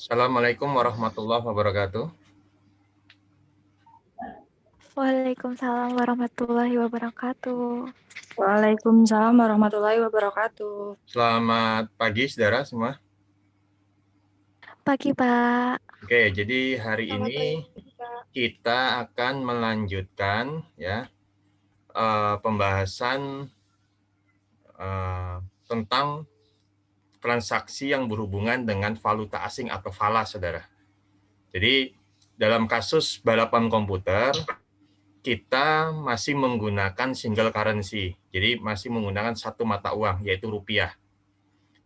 Assalamualaikum warahmatullahi wabarakatuh. Waalaikumsalam warahmatullahi wabarakatuh. Waalaikumsalam warahmatullahi wabarakatuh. Selamat pagi, saudara semua. Pagi, Pak. Oke, jadi hari Selamat ini pagi, Kak. kita akan melanjutkan ya pembahasan tentang transaksi yang berhubungan dengan valuta asing atau falas, saudara. Jadi dalam kasus balapan komputer, kita masih menggunakan single currency. Jadi masih menggunakan satu mata uang, yaitu rupiah.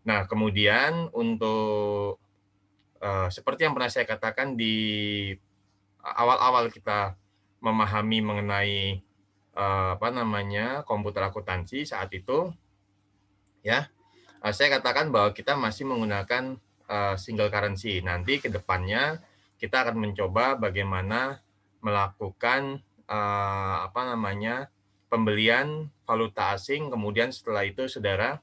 Nah, kemudian untuk seperti yang pernah saya katakan di awal-awal kita memahami mengenai komputer akuntansi saat itu, ya, saya katakan bahwa kita masih menggunakan single currency. Nanti ke depannya kita akan mencoba bagaimana melakukan pembelian valuta asing, kemudian setelah itu saudara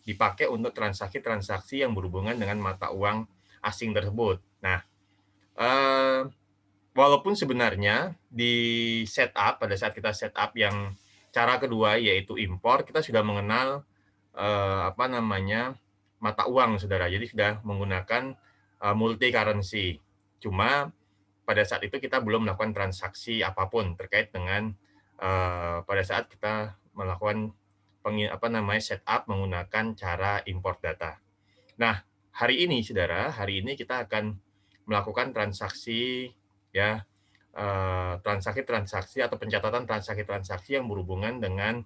dipakai untuk transaksi-transaksi yang berhubungan dengan mata uang asing tersebut. Nah, walaupun sebenarnya pada saat kita setup yang cara kedua yaitu impor, kita sudah mengenal mata uang, saudara. Jadi sudah menggunakan multi currency. Cuma pada saat itu kita belum melakukan transaksi apapun terkait dengan pada saat kita melakukan setup menggunakan cara import data. Nah, hari ini saudara, kita akan melakukan transaksi ya transaksi-transaksi atau pencatatan transaksi-transaksi yang berhubungan dengan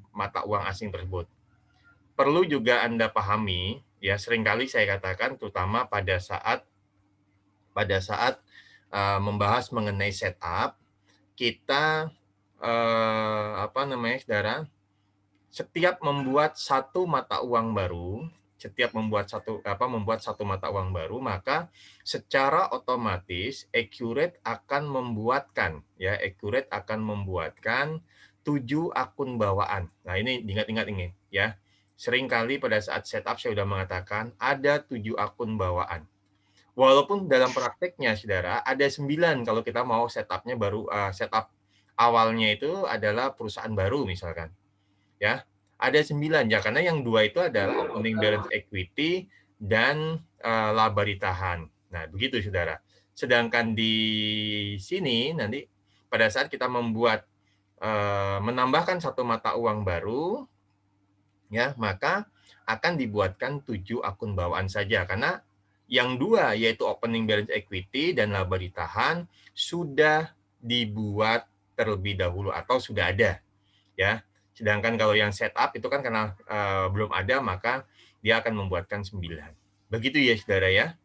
mata uang asing tersebut. Perlu juga Anda pahami, ya seringkali saya katakan terutama pada saat membahas mengenai setup, kita saudara, setiap membuat satu mata uang baru, membuat satu mata uang baru, maka secara otomatis Accurate akan membuatkan 7 akun bawaan. Nah, ini ingat-ingat ini ya. Seringkali pada saat setup saya sudah mengatakan ada 7 akun bawaan. Walaupun dalam prakteknya saudara ada 9 kalau kita mau setupnya baru, setup awalnya itu adalah perusahaan baru misalkan. Ya, ada 9 ya, karena yang 2 itu adalah opening balance equity dan laba ditahan. Nah, begitu saudara. Sedangkan di sini nanti pada saat kita menambahkan satu mata uang baru, ya maka akan dibuatkan 7 akun bawaan saja, karena yang 2 yaitu opening balance equity dan laba ditahan sudah dibuat terlebih dahulu atau sudah ada, ya. Sedangkan kalau yang setup itu kan karena belum ada, maka dia akan membuatkan 9. Begitu ya saudara ya.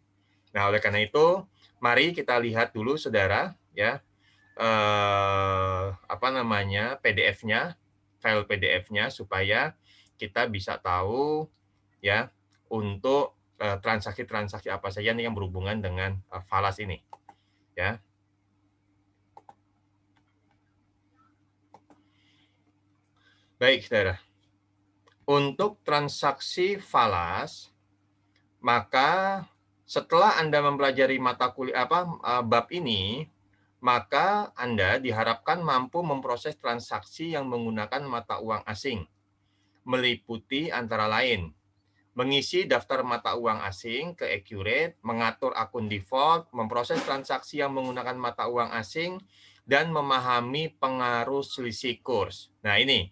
Nah, oleh karena itu mari kita lihat dulu saudara ya PDF-nya, file PDF-nya supaya kita bisa tahu ya untuk transaksi-transaksi apa saja nih yang berhubungan dengan falas ini ya. Baik, saudara. Untuk transaksi falas, maka setelah Anda mempelajari bab ini, maka Anda diharapkan mampu memproses transaksi yang menggunakan mata uang asing, meliputi antara lain mengisi daftar mata uang asing ke Accurate, mengatur akun default, memproses transaksi yang menggunakan mata uang asing, dan memahami pengaruh selisih kurs. Nah ini,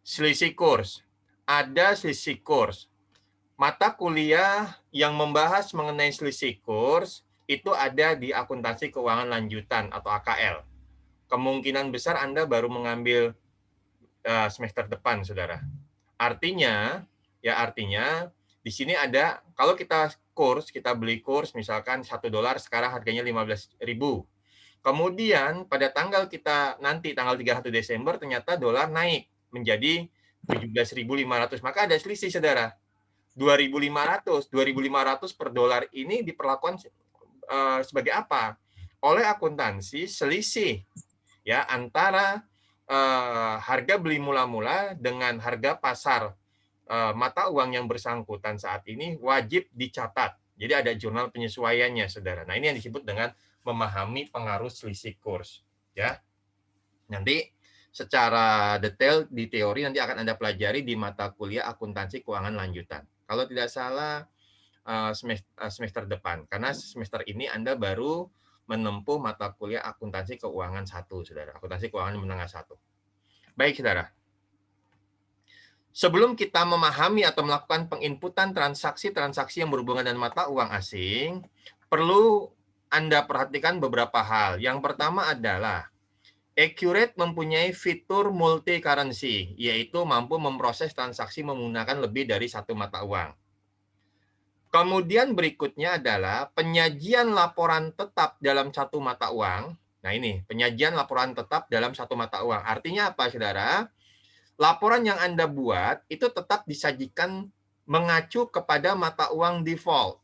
selisih kurs. Ada selisih kurs. Mata kuliah yang membahas mengenai selisih kurs itu ada di akuntansi keuangan lanjutan atau AKL. Kemungkinan besar Anda baru mengambil semester depan, saudara. Artinya di sini ada, kalau kita beli kurs misalkan $1 sekarang harganya 15.000. Kemudian pada tanggal 31 Desember ternyata dolar naik menjadi 17.500, maka ada selisih saudara. 2.500 per dolar ini diperlakukan sebagai apa? Oleh akuntansi selisih antara harga beli mula-mula dengan harga pasar mata uang yang bersangkutan saat ini wajib dicatat. Jadi ada jurnal penyesuaiannya, saudara. Nah, ini yang disebut dengan memahami pengaruh selisih kurs. Ya, nanti secara detail di teori nanti akan Anda pelajari di mata kuliah akuntansi keuangan lanjutan. Kalau tidak salah semester depan, karena semester ini Anda baru menempuh mata kuliah akuntansi keuangan 1, saudara. Akuntansi keuangan menengah 1. Baik, saudara. Sebelum kita memahami atau melakukan penginputan transaksi-transaksi yang berhubungan dengan mata uang asing, perlu Anda perhatikan beberapa hal. Yang pertama adalah Accurate mempunyai fitur multi currency, yaitu mampu memproses transaksi menggunakan lebih dari satu mata uang. Kemudian berikutnya adalah penyajian laporan tetap dalam satu mata uang. Nah ini, penyajian laporan tetap dalam satu mata uang. Artinya apa, saudara? Laporan yang Anda buat itu tetap disajikan mengacu kepada mata uang default.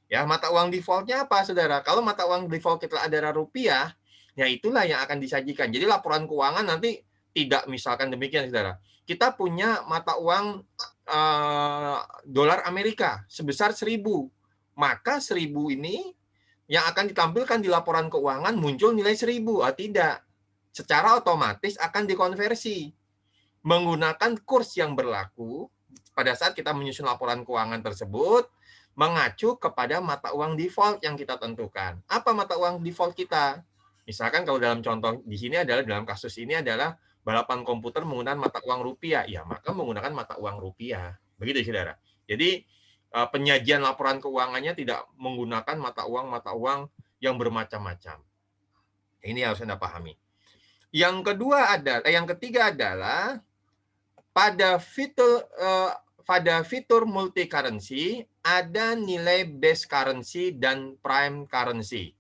Ya, mata uang defaultnya apa, saudara? Kalau mata uang default kita adalah rupiah, ya itulah yang akan disajikan. Jadi laporan keuangan nanti tidak misalkan demikian, saudara. Kita punya mata uang dolar Amerika sebesar 1.000. Maka 1.000 ini yang akan ditampilkan di laporan keuangan muncul nilai 1.000. Tidak. Secara otomatis akan dikonversi menggunakan kurs yang berlaku pada saat kita menyusun laporan keuangan tersebut mengacu kepada mata uang default yang kita tentukan. Apa mata uang default kita? Misalkan kalau dalam contoh di sini adalah dalam kasus ini adalah balapan komputer menggunakan mata uang rupiah, ya maka menggunakan mata uang rupiah. Begitu, saudara. Jadi penyajian laporan keuangannya tidak menggunakan mata uang yang bermacam-macam. Ini harus Anda pahami. Yang ketiga adalah pada fitur multi currency ada nilai base currency dan prime currency.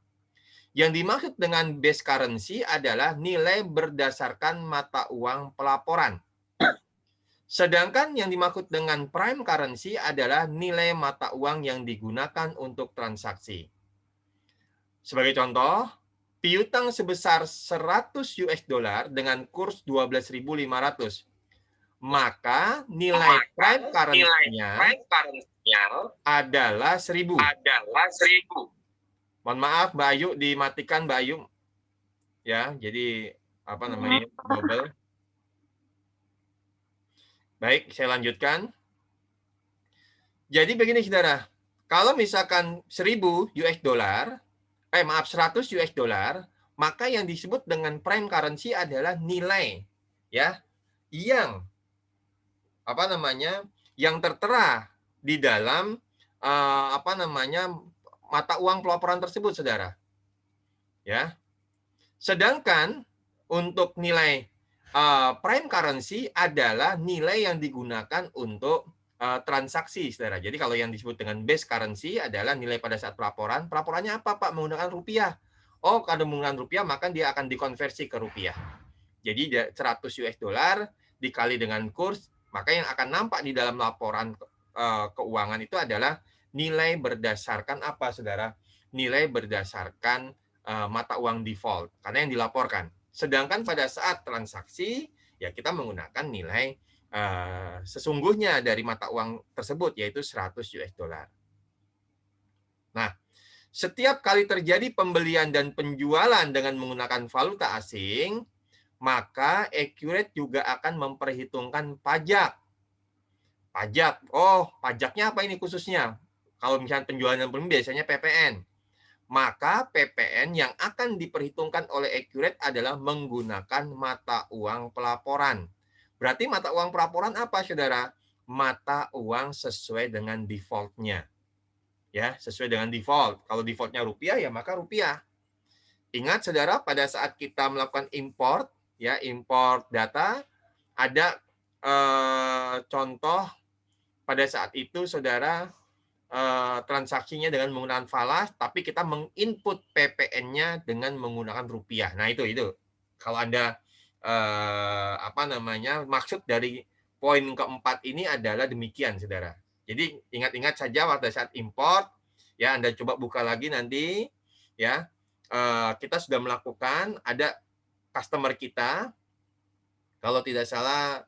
Yang dimaksud dengan base currency adalah nilai berdasarkan mata uang pelaporan. Sedangkan yang dimaksud dengan prime currency adalah nilai mata uang yang digunakan untuk transaksi. Sebagai contoh, piutang sebesar 100 US dollar dengan kurs 12.500. Maka nilai prime currency-nya adalah 1.000. Mohon maaf, Mbak Ayu, dimatikan, Mbak Ayu. Ya, jadi apa namanya? Double. Baik, saya lanjutkan. Jadi begini, saudara. Kalau misalkan 1.000 US dollar, 100 US dollar, maka yang disebut dengan prime currency adalah nilai ya yang yang tertera di dalam mata uang pelaporan tersebut, saudara. Ya. Sedangkan untuk nilai prime currency adalah nilai yang digunakan untuk transaksi, saudara. Jadi kalau yang disebut dengan base currency adalah nilai pada saat pelaporan. Pelaporannya apa, Pak? Menggunakan rupiah. Oh, kalau menggunakan rupiah, maka dia akan dikonversi ke rupiah. Jadi 100 US dollar dikali dengan kurs, maka yang akan nampak di dalam laporan keuangan itu adalah nilai berdasarkan apa, saudara? Nilai berdasarkan mata uang default, karena yang dilaporkan. Sedangkan pada saat transaksi, ya kita menggunakan nilai sesungguhnya dari mata uang tersebut, yaitu 100 US dollar. Nah, setiap kali terjadi pembelian dan penjualan dengan menggunakan valuta asing, maka Accurate juga akan memperhitungkan pajak. Pajaknya apa ini khususnya? Kalau misalnya penjualan dan pembelian biasanya PPN. Maka PPN yang akan diperhitungkan oleh Accurate adalah menggunakan mata uang pelaporan. Berarti mata uang pelaporan apa, saudara? Mata uang sesuai dengan default-nya. Ya, sesuai dengan default. Kalau default-nya rupiah, ya maka rupiah. Ingat, saudara, pada saat kita melakukan import, ya import data, ada contoh pada saat itu, saudara, transaksinya dengan menggunakan falas, tapi kita menginput PPN-nya dengan menggunakan rupiah. Nah itu kalau Anda maksud dari poin keempat ini adalah demikian, saudara. Jadi ingat-ingat saja pada saat import, ya Anda coba buka lagi nanti, ya kita sudah melakukan, ada customer kita, kalau tidak salah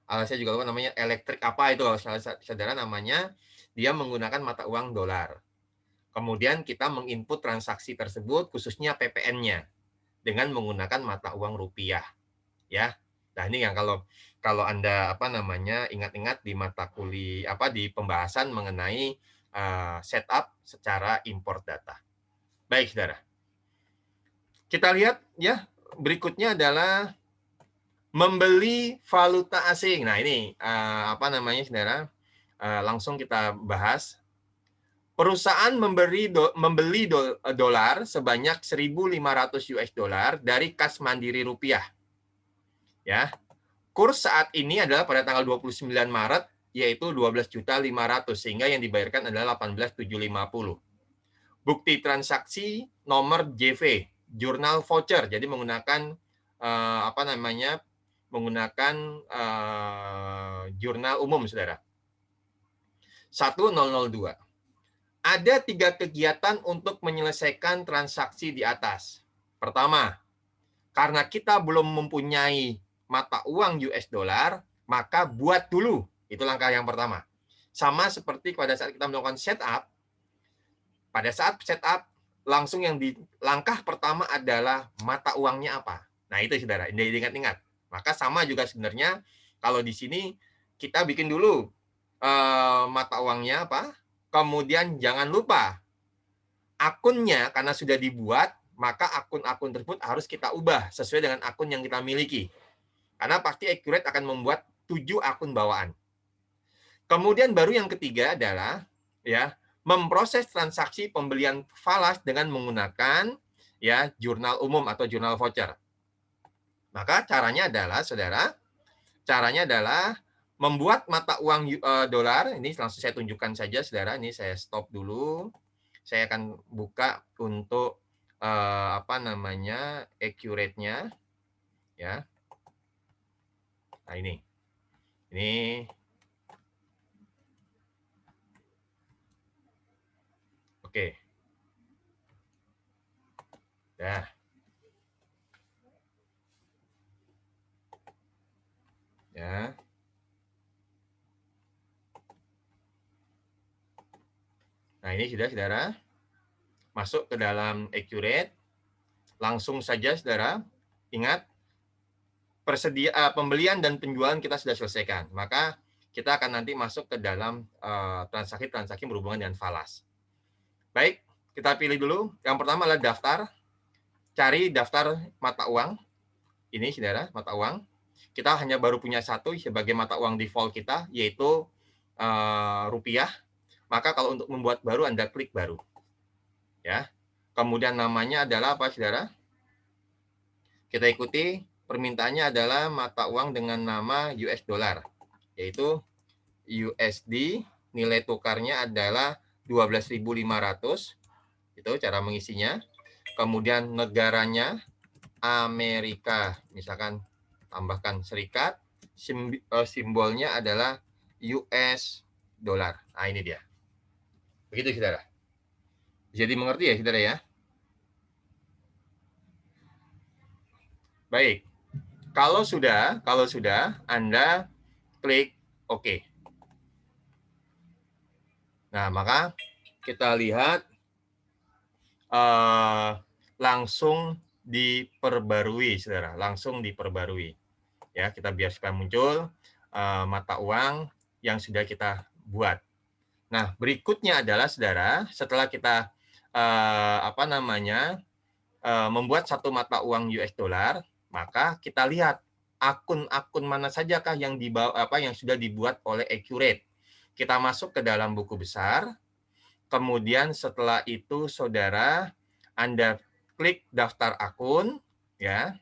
saya juga lupa namanya, elektrik apa itu kalau saudara namanya, dia menggunakan mata uang dolar. Kemudian kita menginput transaksi tersebut khususnya PPN-nya dengan menggunakan mata uang rupiah, ya. Nah, ini yang kalau Anda ingat-ingat di mata kuliah di pembahasan mengenai setup secara import data. Baik, Saudara. Kita lihat ya, berikutnya adalah membeli valuta asing. Nah, ini Saudara, langsung kita bahas. Perusahaan membeli dolar sebanyak 1.500 US dollar dari kas mandiri rupiah. Ya. Kurs saat ini adalah pada tanggal 29 Maret yaitu 12.500.000 sehingga yang dibayarkan adalah 18.750. Bukti transaksi nomor JV, jurnal voucher. Jadi menggunakan menggunakan jurnal umum, Saudara. 1002. Ada 3 kegiatan untuk menyelesaikan transaksi di atas. Pertama, karena kita belum mempunyai mata uang US dollar, maka buat dulu. Itu langkah yang pertama. Sama seperti pada saat kita melakukan setup, pada saat setup, langsung langkah pertama adalah mata uangnya apa. Nah, itu Saudara, ingat-ingat. Maka sama juga sebenarnya, kalau di sini kita bikin dulu mata uangnya apa, kemudian jangan lupa akunnya karena sudah dibuat, maka akun-akun tersebut harus kita ubah sesuai dengan akun yang kita miliki. Karena pasti Accurate akan membuat 7 akun bawaan. Kemudian baru yang ketiga adalah ya, memproses transaksi pembelian falas dengan menggunakan ya jurnal umum atau jurnal voucher. Maka caranya adalah Saudara, membuat mata uang dolar. Ini langsung saya tunjukkan saja Saudara, ini saya stop dulu. Saya akan buka untuk Accurate-nya ya. Nah, ini oke. Dah. Ya. Nah, ini sudah Saudara masuk ke dalam Accurate. Langsung saja Saudara, ingat pembelian dan penjualan kita sudah selesaikan. Maka kita akan nanti masuk ke dalam transaksi-transaksi berhubungan dengan falas. Baik, kita pilih dulu. Yang pertama adalah daftar. Cari daftar mata uang. Ini Saudara, mata uang. Kita hanya baru punya satu sebagai mata uang default kita, yaitu rupiah. Maka kalau untuk membuat baru, Anda klik baru. Ya. Kemudian namanya adalah apa, Saudara? Kita ikuti, permintaannya adalah mata uang dengan nama US dollar, yaitu USD, nilai tukarnya adalah 12.500. Itu cara mengisinya. Kemudian negaranya Amerika, misalkan tambahkan serikat, simbolnya adalah US dollar. Nah, ini dia. Begitu, Saudara. Bisa dimengerti ya, Saudara ya? Baik. Kalau sudah Anda klik OK. Nah, maka kita lihat langsung diperbarui, Saudara. Langsung diperbarui. Ya, kita biarkan muncul mata uang yang sudah kita buat. Nah, berikutnya adalah Saudara, setelah kita membuat satu mata uang US dollar, maka kita lihat akun-akun mana sajakah yang yang sudah dibuat oleh Accurate. Kita masuk ke dalam buku besar. Kemudian setelah itu Saudara, Anda klik daftar akun, ya.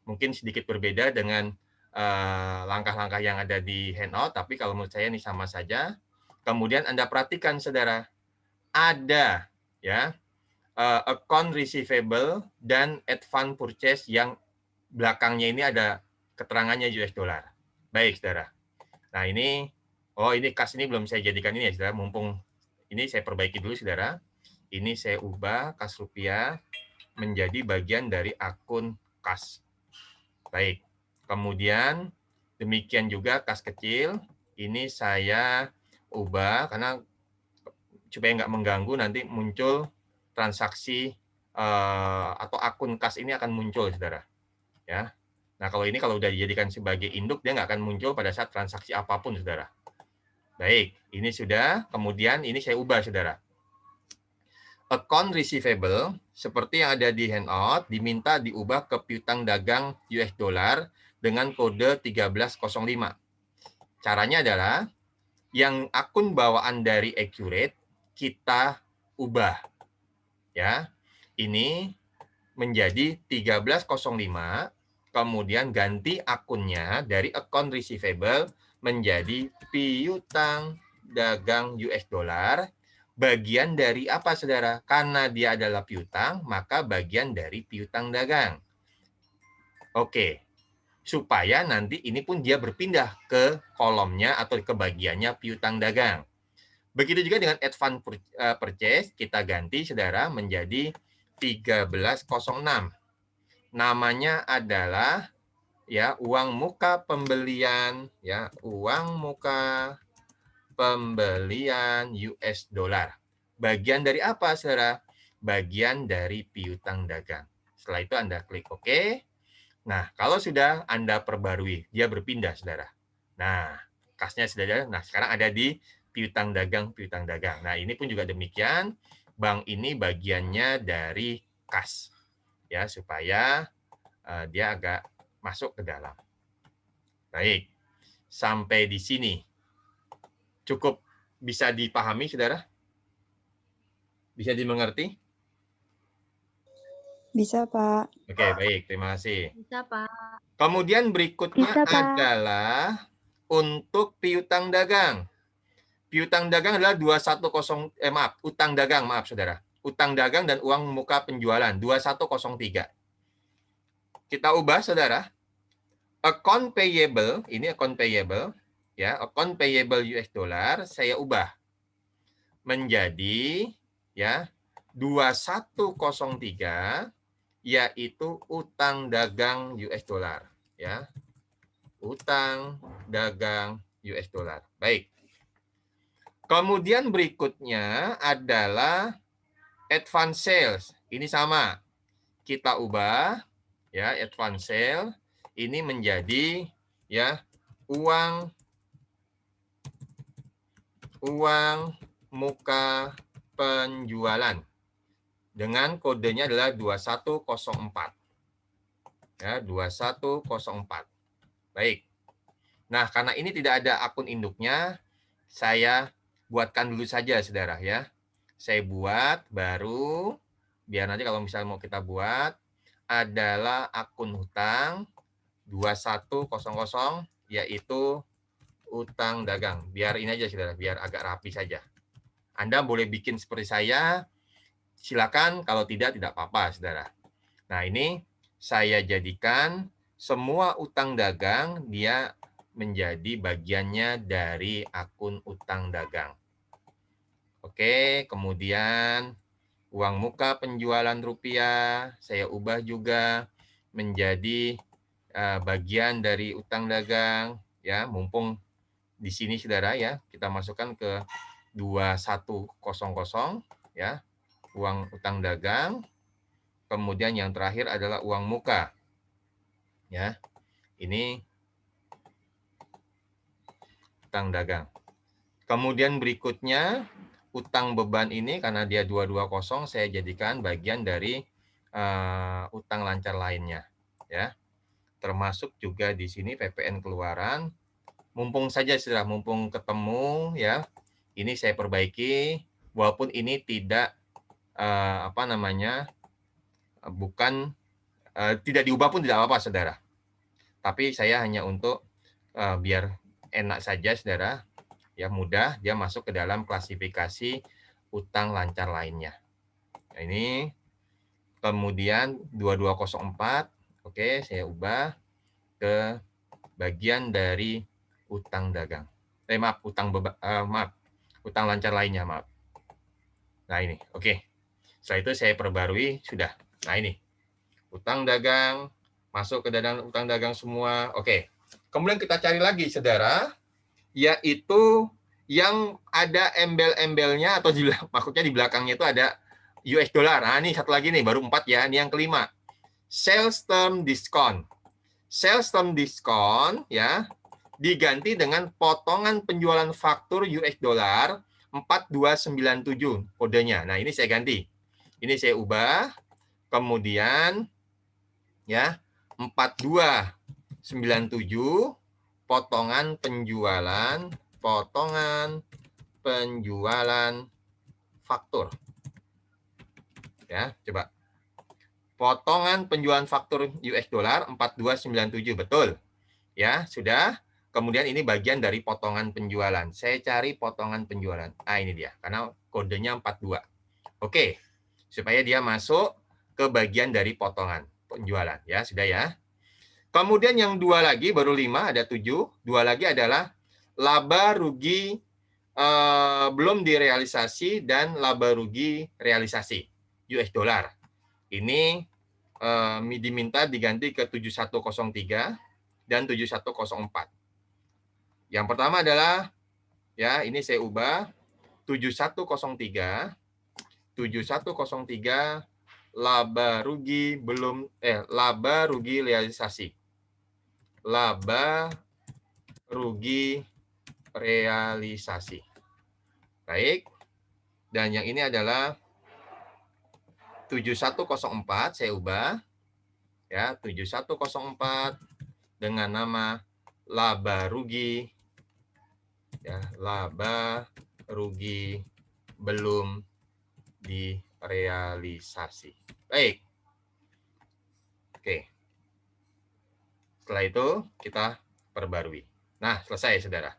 Mungkin sedikit berbeda dengan langkah-langkah yang ada di handout, tapi kalau menurut saya ini sama saja. Kemudian Anda perhatikan Saudara, ada ya account receivable dan advance purchase yang belakangnya ini ada keterangannya US dollar. Baik, Saudara. Nah, ini kas ini belum saya jadikan ini ya, Saudara. Mumpung ini saya perbaiki dulu, Saudara. Ini saya ubah kas rupiah menjadi bagian dari akun kas. Baik. Kemudian Demikian juga kas kecil, ini saya ubah karena supaya nggak mengganggu nanti muncul transaksi atau akun kas ini akan muncul, saudara. Ya. Nah, kalau ini kalau udah dijadikan sebagai induk, dia nggak akan muncul pada saat transaksi apapun, saudara. Baik, ini sudah. Kemudian ini saya ubah, saudara. Account receivable, seperti yang ada di handout, diminta diubah ke piutang dagang US dollar dengan kode 1305. Caranya adalah, yang akun bawaan dari Accurate, kita ubah. Ya, ini menjadi 1305, kemudian ganti akunnya dari account receivable menjadi piutang dagang US dollar. Bagian dari apa, saudara? Karena dia adalah piutang, maka bagian dari piutang dagang. Oke, supaya nanti ini pun dia berpindah ke kolomnya atau ke bagiannya piutang dagang. Begitu juga dengan advance purchase, kita ganti, saudara, menjadi 1306. Namanya adalah ya uang muka pembelian, ya uang muka pembelian US dollar. Bagian dari apa, saudara? Bagian dari piutang dagang. Setelah itu Anda klik OK. Nah, kalau sudah Anda perbarui, dia berpindah, saudara. Nah, kasnya sudah ada. Nah, sekarang ada di piutang dagang, piutang dagang. Nah, ini pun juga demikian. Bank ini bagiannya dari kas. Ya, supaya dia agak masuk ke dalam. Baik, sampai di sini cukup bisa dipahami, saudara? Bisa dimengerti? Bisa, Pak. Oke, baik. Terima kasih. Bisa, Pak. Kemudian berikutnya Bisa, Pak. adalah untuk piutang dagang. Piutang dagang adalah 210 utang dagang, maaf saudara. Utang dagang dan uang muka penjualan 2103. Kita ubah, saudara. Account payable, ini account payable, ya, account payable US dollar saya ubah menjadi ya 2103, yaitu utang dagang US dollar, ya. Utang dagang US dollar. Baik. Kemudian berikutnya adalah advance sales. Ini sama. Kita ubah ya, advance sale ini menjadi ya uang muka penjualan dengan kodenya adalah 2104. Ya, 2104. Baik. Nah, karena ini tidak ada akun induknya, saya buatkan dulu saja, saudara, ya. Saya buat baru, biar nanti kalau misalnya mau kita buat, adalah akun hutang 2100, yaitu utang dagang. Biar ini aja, saudara, biar agak rapi saja. Anda boleh bikin seperti saya, silakan. Kalau tidak apa-apa, saudara. Nah, ini saya jadikan semua utang dagang, dia menjadi bagiannya dari akun utang dagang. Oke, kemudian uang muka penjualan rupiah, saya ubah juga menjadi bagian dari utang dagang. Ya, mumpung di sini, saudara, ya, kita masukkan ke 2100, ya, uang utang dagang. Kemudian yang terakhir adalah uang muka. Ya, ini utang dagang. Kemudian berikutnya, utang beban ini karena dia 220, saya jadikan bagian dari utang lancar lainnya. Ya, termasuk juga di sini PPN keluaran. Mumpung saja, saudara, mumpung ketemu, ya, ini saya perbaiki, walaupun ini tidak bukan tidak diubah pun tidak apa-apa, saudara. Tapi saya hanya untuk biar enak saja, saudara, ya, mudah dia masuk ke dalam klasifikasi utang lancar lainnya. Nah, ini kemudian 2204, oke, saya ubah ke bagian dari utang dagang. Utang lancar lainnya, maaf. Nah, ini, oke. Setelah itu saya perbarui, sudah. Nah, ini, utang dagang, masuk ke dalam utang dagang semua, oke. Kemudian kita cari lagi, saudara, yaitu yang ada embel-embelnya atau maksudnya di belakangnya itu ada US dollar. Nah, ini satu lagi nih, baru 4 ya. Ini yang kelima. Sales term discount. Sales term discount ya diganti dengan potongan penjualan faktur US dollar 4297 kodenya. Nah, ini saya ganti. Ini saya ubah. Kemudian ya 4297 potongan penjualan faktur. Ya, coba. Potongan penjualan faktur US dollar 4297, betul. Ya, sudah. Kemudian ini bagian dari potongan penjualan. Saya cari potongan penjualan. Ah, ini dia, karena kodenya 42. Oke. Supaya dia masuk ke bagian dari potongan penjualan, ya, sudah ya. Kemudian yang 2 lagi, baru 5, ada 7. 2 lagi adalah laba rugi belum direalisasi dan laba rugi realisasi US dollar. Ini diminta diganti ke 7103 dan 7104. Yang pertama adalah ya ini saya ubah 7103 laba rugi realisasi. Laba rugi realisasi. Baik. Dan yang ini adalah 7104 saya ubah ya 7104 dengan nama laba rugi ya laba rugi belum direalisasi. Baik. Oke. Setelah itu kita perbarui. Nah, selesai saudara.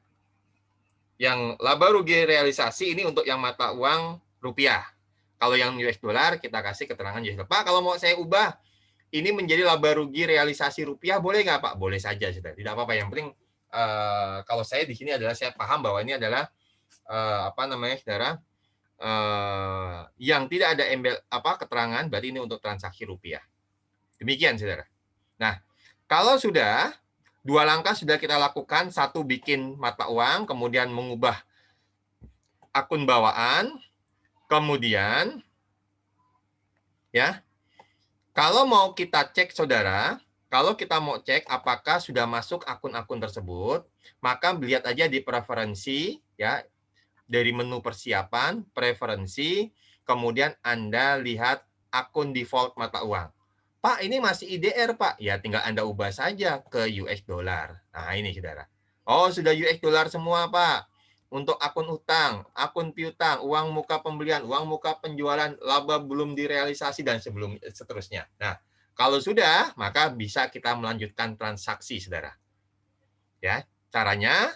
Yang laba rugi realisasi ini untuk yang mata uang rupiah. Kalau yang US dollar kita kasih keterangan US dollar. Pak, kalau mau saya ubah ini menjadi laba rugi realisasi rupiah boleh nggak Pak? Boleh saja saudara. Tidak apa-apa. Yang penting kalau saya di sini adalah saya paham bahwa ini adalah saudara, yang tidak ada embel keterangan berarti ini untuk transaksi rupiah. Demikian saudara. Nah, kalau sudah 2 langkah sudah kita lakukan, 1 bikin mata uang, kemudian mengubah akun bawaan, kemudian ya kalau mau kita cek saudara, kalau kita mau cek apakah sudah masuk akun-akun tersebut, maka lihat aja di preferensi ya. Dari menu persiapan, preferensi, kemudian Anda lihat akun default mata uang. Pak, ini masih IDR, Pak. Ya, tinggal Anda ubah saja ke US dollar. Nah, ini, saudara. Oh, sudah US dollar semua, Pak. Untuk akun utang, akun piutang, uang muka pembelian, uang muka penjualan, laba belum direalisasi, dan seterusnya. Nah, kalau sudah, maka bisa kita melanjutkan transaksi, saudara. Ya, caranya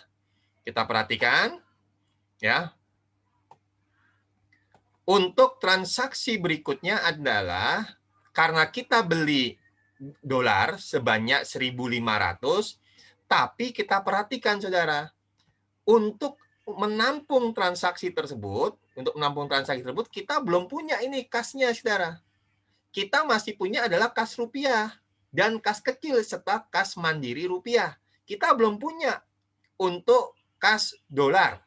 kita perhatikan. Ya. Untuk transaksi berikutnya adalah karena kita beli dolar sebanyak 1.500, tapi kita perhatikan saudara, untuk menampung transaksi tersebut, kita belum punya ini kasnya saudara. Kita masih punya adalah kas rupiah dan kas kecil serta kas mandiri rupiah. Kita belum punya untuk kas dolar.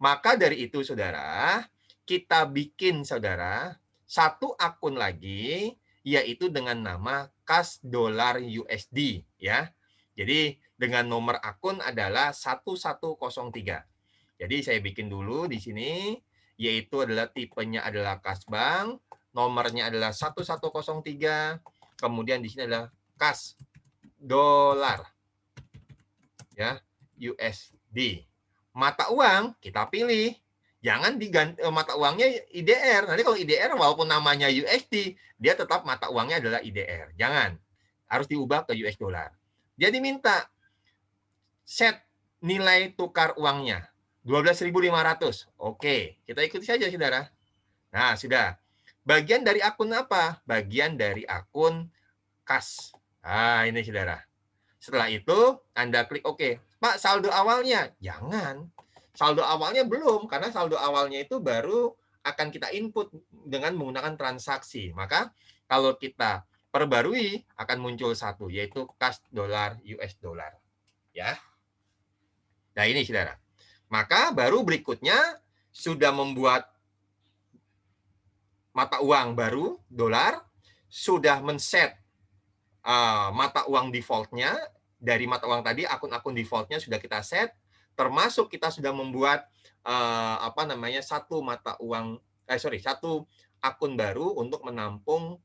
Maka dari itu saudara, kita bikin saudara 1 akun lagi yaitu dengan nama kas dolar USD ya. Jadi dengan nomor akun adalah 1103. Jadi saya bikin dulu di sini yaitu adalah tipenya adalah kas bank, nomornya adalah 1103, kemudian di sini adalah kas dolar ya USD. Mata uang kita pilih, jangan diganti mata uangnya IDR. Nanti kalau IDR walaupun namanya USD, dia tetap mata uangnya adalah IDR. Jangan, harus diubah ke US dollar. Dia diminta set nilai tukar uangnya 12.500. Oke, kita ikuti saja saudara. Nah, sudah. Bagian dari akun apa? Bagian dari akun kas. Nah, ini saudara. Setelah itu Anda klik OK. Pak, saldo awalnya? Jangan. Saldo awalnya belum, karena saldo awalnya itu baru akan kita input dengan menggunakan transaksi. Maka kalau kita perbarui akan muncul 1, yaitu kas dolar US dollar. Ya. Nah, ini Saudara. Maka baru berikutnya sudah membuat mata uang baru, dolar, sudah men-set mata uang default-nya, dari mata uang tadi, akun-akun default-nya sudah kita set, termasuk kita sudah membuat satu akun baru untuk menampung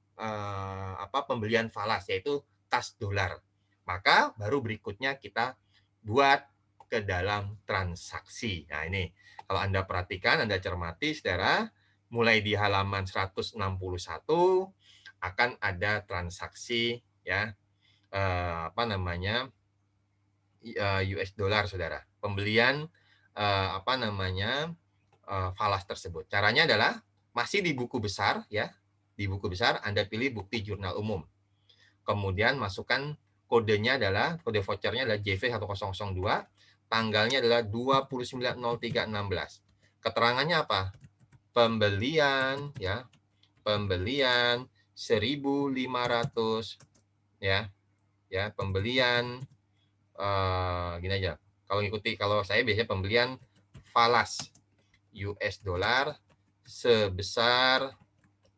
pembelian falas, yaitu kas dolar. Maka baru berikutnya kita buat ke dalam transaksi. Nah, ini kalau Anda perhatikan, Anda cermati, Saudara, mulai di halaman 161 akan ada transaksi ya US dollar, Saudara. Pembelian falas tersebut. Caranya adalah masih di buku besar ya. Di buku besar Anda pilih bukti jurnal umum. Kemudian masukkan kodenya adalah kode vouchernya adalah JV1002, tanggalnya adalah 29.03.16. Keterangannya apa? Pembelian ya. Pembelian 1.500 ya. Ya, pembelian gini aja. Kalau saya biasanya pembelian falas US dollar sebesar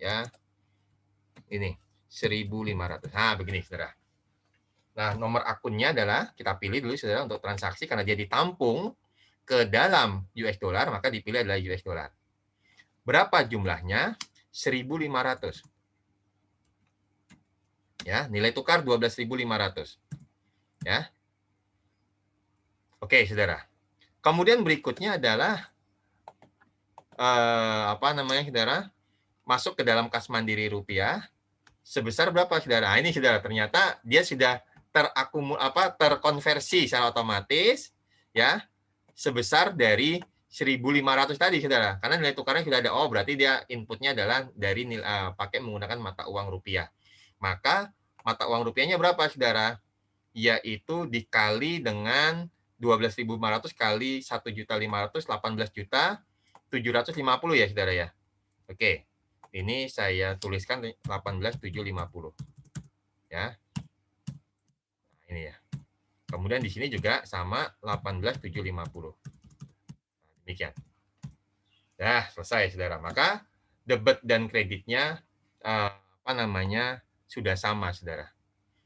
ya ini 1.500. Nah, begini Saudara. Nah, nomor akunnya adalah kita pilih dulu Saudara untuk transaksi karena dia ditampung ke dalam US dollar, maka dipilih adalah US dollar. Berapa jumlahnya? 1.500. Ya, nilai tukar 12.500. Ya. Oke, Saudara. Kemudian berikutnya adalah Saudara? Masuk ke dalam kas mandiri rupiah sebesar berapa, Saudara? Nah, ini Saudara, ternyata dia sudah terkonversi secara otomatis ya sebesar dari 1.500 tadi, Saudara. Karena nilai tukarnya sudah ada. Oh, berarti dia inputnya adalah dari pakai menggunakan mata uang rupiah. Maka mata uang rupiahnya berapa, Saudara? Yaitu dikali dengan 12.500 kali 1.500, 18.750 ya, Saudara ya. Oke. Ini saya tuliskan 18.750. Ya. Nah, ini ya. Kemudian di sini juga sama 18.750. Nah, demikian. Nah, selesai Saudara. Maka debit dan kreditnya sudah sama, Saudara.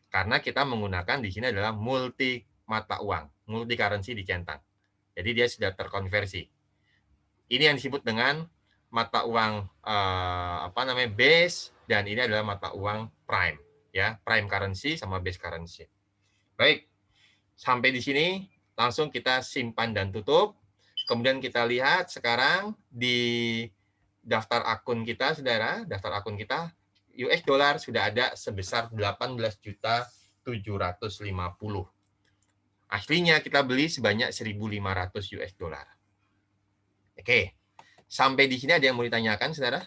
Karena kita menggunakan di sini adalah multi mata uang, multi currency dicentang. Jadi dia sudah terkonversi. Ini yang disebut dengan mata uang base, dan ini adalah mata uang prime ya, prime currency sama base currency. Baik, sampai di sini langsung kita simpan dan tutup. Kemudian kita lihat sekarang di daftar akun kita, Saudara, daftar akun kita US dollar sudah ada sebesar 18.750. Aslinya kita beli sebanyak 1.500 US dollar. Oke. Sampai di sini ada yang mau ditanyakan, Saudara?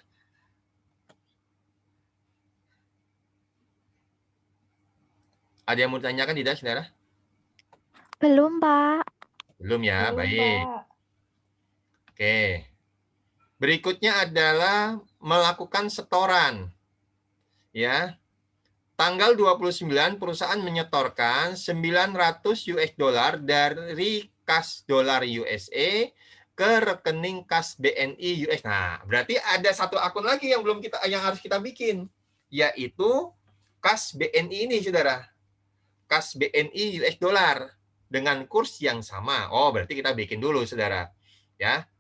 Ada yang mau ditanyakan tidak, Saudara? Belum, Pak. Belum ya, Belum, baik. Pak. Oke. Berikutnya adalah melakukan setoran. Ya. Tanggal 29 perusahaan menyetorkan 900 US dollar dari kas dolar USA ke rekening kas BNI US. Nah, berarti ada satu akun lagi yang harus kita bikin, yaitu kas BNI ini, Saudara. Kas BNI US dollar dengan kurs yang sama. Oh, berarti kita bikin dulu, Saudara. Ya.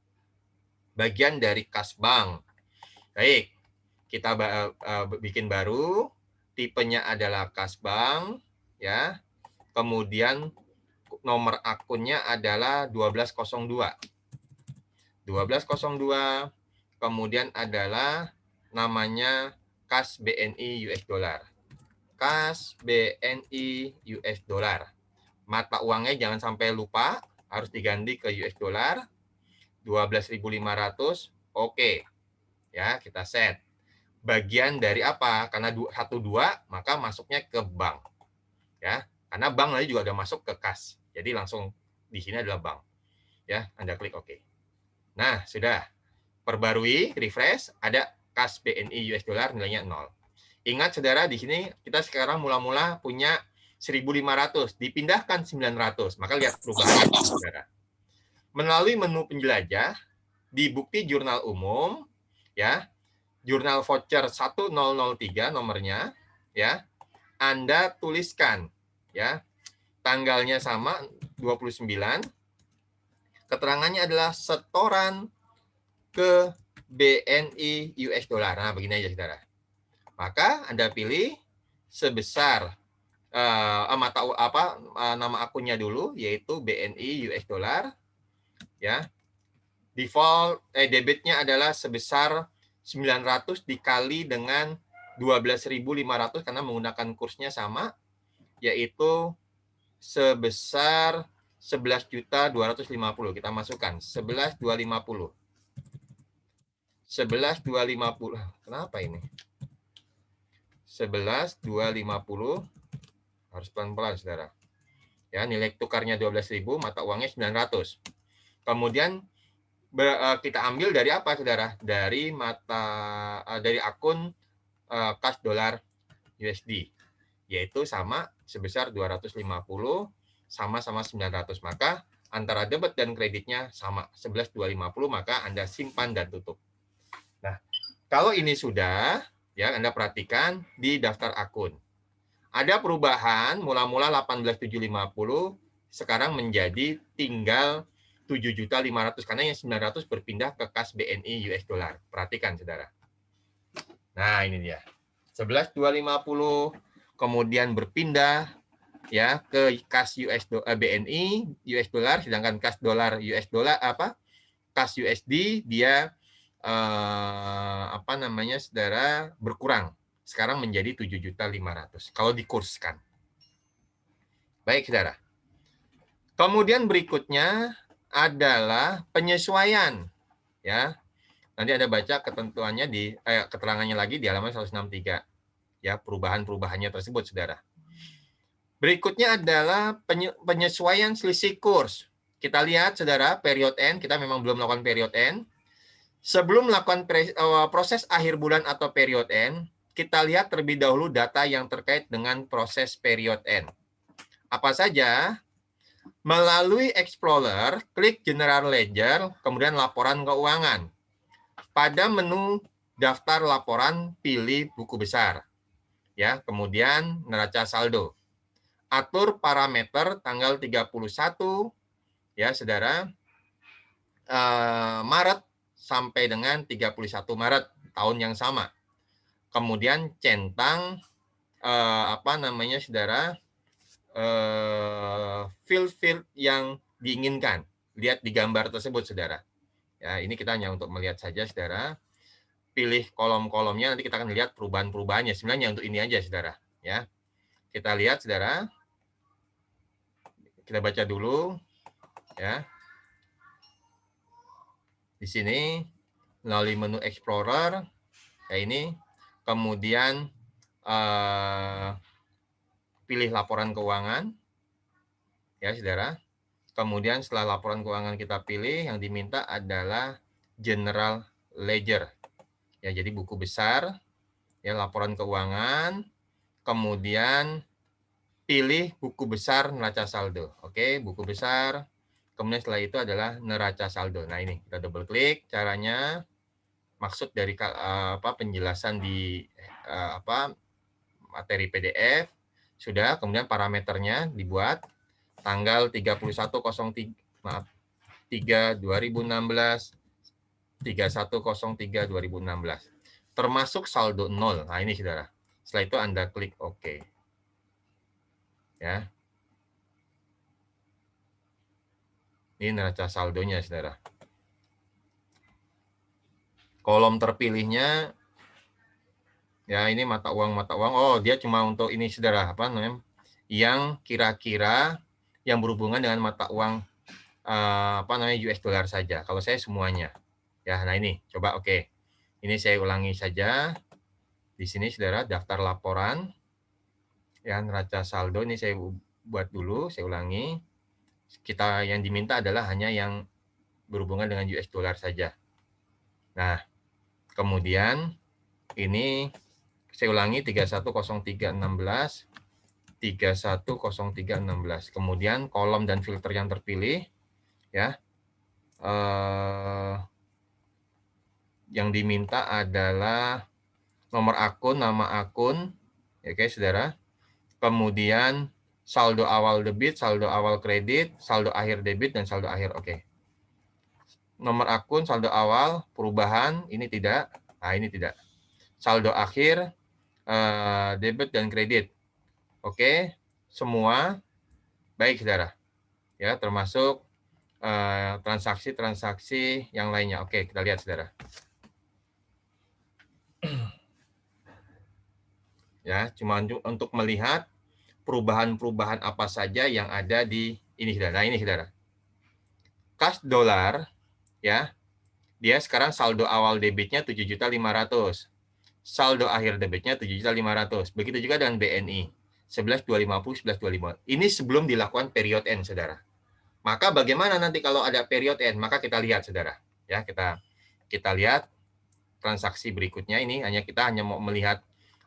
Bagian dari kas bank. Baik. Kita bikin baru, tipenya adalah kas bank ya. Kemudian nomor akunnya adalah 1202. 1202, kemudian adalah namanya kas BNI US dollar. Kas BNI US dollar. Mata uangnya jangan sampai lupa, harus diganti ke US dollar. 12.500. Oke. Ya, kita set. Bagian dari apa? Karena 12 maka masuknya ke bank. Ya, karena bank nanti juga udah masuk ke kas. Jadi langsung di sini adalah bank. Ya, Anda klik oke. Nah, sudah. Perbarui, refresh, ada kas BNI US dollar nilainya 0. Ingat Saudara, di sini kita sekarang mula-mula punya 1.500, dipindahkan 900. Maka lihat perubahan, saudara. Melalui menu penjelajah, di bukti jurnal umum, ya, jurnal voucher 1003 nomornya, ya, Anda tuliskan, ya, tanggalnya sama 29, keterangannya adalah setoran ke BNI US dollar. Nah, begini aja, saudara. Maka Anda pilih sebesar nama akunnya dulu, yaitu BNI US dollar, ya. Default debitnya adalah sebesar 900 dikali dengan 12.500 karena menggunakan kursnya sama, yaitu sebesar 11.250. Kita masukkan 11.250. 11.250. Kenapa ini? 11.250. Harus pelan-pelan, saudara. Ya, nilai tukarnya 12.000, mata uangnya 900. Kemudian kita ambil dari apa, saudara? Dari akun kas dolar USD, yaitu sama sebesar 250 sama-sama 900. Maka antara debit dan kreditnya sama 11.250, maka Anda simpan dan tutup. Nah, kalau ini sudah, ya, Anda perhatikan di daftar akun. Ada perubahan mula-mula 18.750 sekarang menjadi tinggal 7.500 karena yang 900 berpindah ke kas BNI US dollar. Perhatikan, saudara. Nah, ini dia. 11.250 kemudian berpindah, ya, ke kas BNI US dollar, sedangkan kas dolar US dollar kas USD dia saudara, berkurang. Sekarang menjadi 7.500 kalau dikurskan. Baik, saudara. Kemudian berikutnya adalah penyesuaian, ya. Nanti Anda baca ketentuannya keterangannya lagi di halaman 163. Ya, perubahan-perubahannya tersebut, saudara. Berikutnya adalah penyesuaian selisih kurs. Kita lihat, saudara, period end, kita memang belum melakukan period end. Sebelum melakukan proses akhir bulan atau period end, kita lihat terlebih dahulu data yang terkait dengan proses period end. Apa saja? Melalui Explorer, klik General Ledger, kemudian laporan keuangan. Pada menu daftar laporan, pilih buku besar. Ya, kemudian neraca saldo. Atur parameter tanggal 31, ya, saudara, Maret sampai dengan 31 Maret tahun yang sama. Kemudian centang saudara, field yang diinginkan. Lihat di gambar tersebut, saudara. Ya, ini kita hanya untuk melihat saja, saudara. Pilih kolom-kolomnya, nanti kita akan lihat perubahan-perubahannya. Sebenarnya untuk ini aja, saudara. Ya, kita lihat, saudara. Kita baca dulu, ya. Di sini melalui menu Explorer, ya ini. Kemudian pilih laporan keuangan, ya, saudara. Kemudian setelah laporan keuangan kita pilih, yang diminta adalah General Ledger. Ya, jadi buku besar, ya, laporan keuangan, kemudian pilih buku besar neraca saldo. Oke, buku besar. Kemudian setelah itu adalah neraca saldo. Nah, ini kita double klik caranya. Maksud dari penjelasan di materi PDF sudah, kemudian parameternya dibuat tanggal 31.03 2016 31.03 2016 termasuk saldo 0. Nah, ini, saudara. Setelah itu Anda klik OK. Ya. Ini neraca saldonya, saudara. Kolom terpilihnya, ya, ini mata uang. Oh, dia cuma untuk ini, saudara, yang kira-kira yang berhubungan dengan mata uang US dollar saja. Kalau saya semuanya. Ya, nah ini, coba oke. Ini saya ulangi saja. Di sini, saudara, daftar laporan. Ya, neraca saldo ini saya buat dulu, saya ulangi. Kita yang diminta adalah hanya yang berhubungan dengan US dollar saja. Nah, kemudian ini saya ulangi 31.03.16 310316. Kemudian kolom dan filter yang terpilih, ya, yang diminta adalah nomor akun, nama akun, oke saudara. Kemudian saldo awal debit, saldo awal kredit, saldo akhir debit, dan saldo akhir, oke. Nomor akun, saldo awal, perubahan, ini tidak, nah ini tidak. Saldo akhir, debit dan kredit, oke, semua baik saudara, ya, termasuk transaksi-transaksi yang lainnya. Oke, kita lihat saudara. Ya, cuma untuk melihat perubahan-perubahan apa saja yang ada di ini saudara. Nah, ini saudara. Kas dolar, ya, dia sekarang saldo awal debitnya 7.500.000. Saldo akhir debitnya 7.500.000. Begitu juga dengan BNI. 11.250, 11.250. Ini sebelum dilakukan period end, saudara. Maka bagaimana nanti kalau ada period end? Maka kita lihat, saudara. Ya, kita lihat transaksi berikutnya. Ini kita hanya mau melihat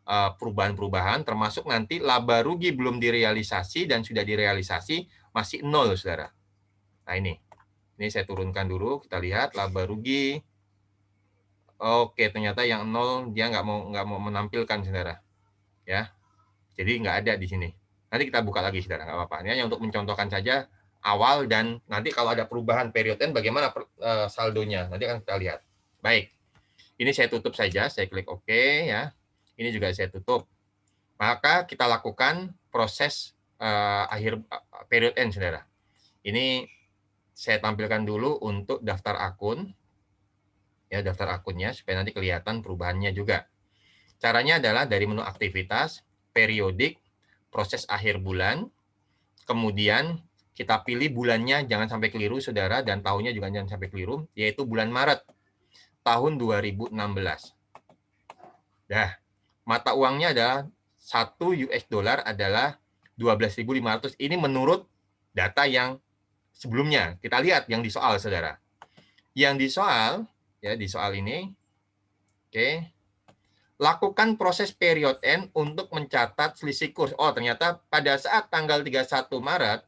perubahan-perubahan, termasuk nanti laba rugi belum direalisasi dan sudah direalisasi masih 0, saudara. Nah, ini saya turunkan dulu. Kita lihat laba rugi. Oke, ternyata yang 0 dia nggak mau menampilkan, saudara. Ya, jadi nggak ada di sini. Nanti kita buka lagi, saudara, nggak apa-apa. Ini hanya untuk mencontohkan saja awal, dan nanti kalau ada perubahan period end bagaimana saldonya, nanti akan kita lihat. Baik, ini saya tutup saja, saya klik OK, ya. Ini juga saya tutup. Maka kita lakukan proses akhir period end, saudara. Ini saya tampilkan dulu untuk daftar akun, ya, daftar akunnya supaya nanti kelihatan perubahannya juga. Caranya adalah dari menu aktivitas, periodik, proses akhir bulan, kemudian kita pilih bulannya, jangan sampai keliru saudara, dan tahunnya juga jangan sampai keliru, yaitu bulan Maret tahun 2016. Nah, mata uangnya adalah 1 US dollar adalah 12.500. Ini menurut data yang sebelumnya. Kita lihat yang disoal, saudara. Yang disoal, ya, di soal ini, oke, lakukan proses period end untuk mencatat selisih kurs. Oh, ternyata pada saat tanggal 31 Maret,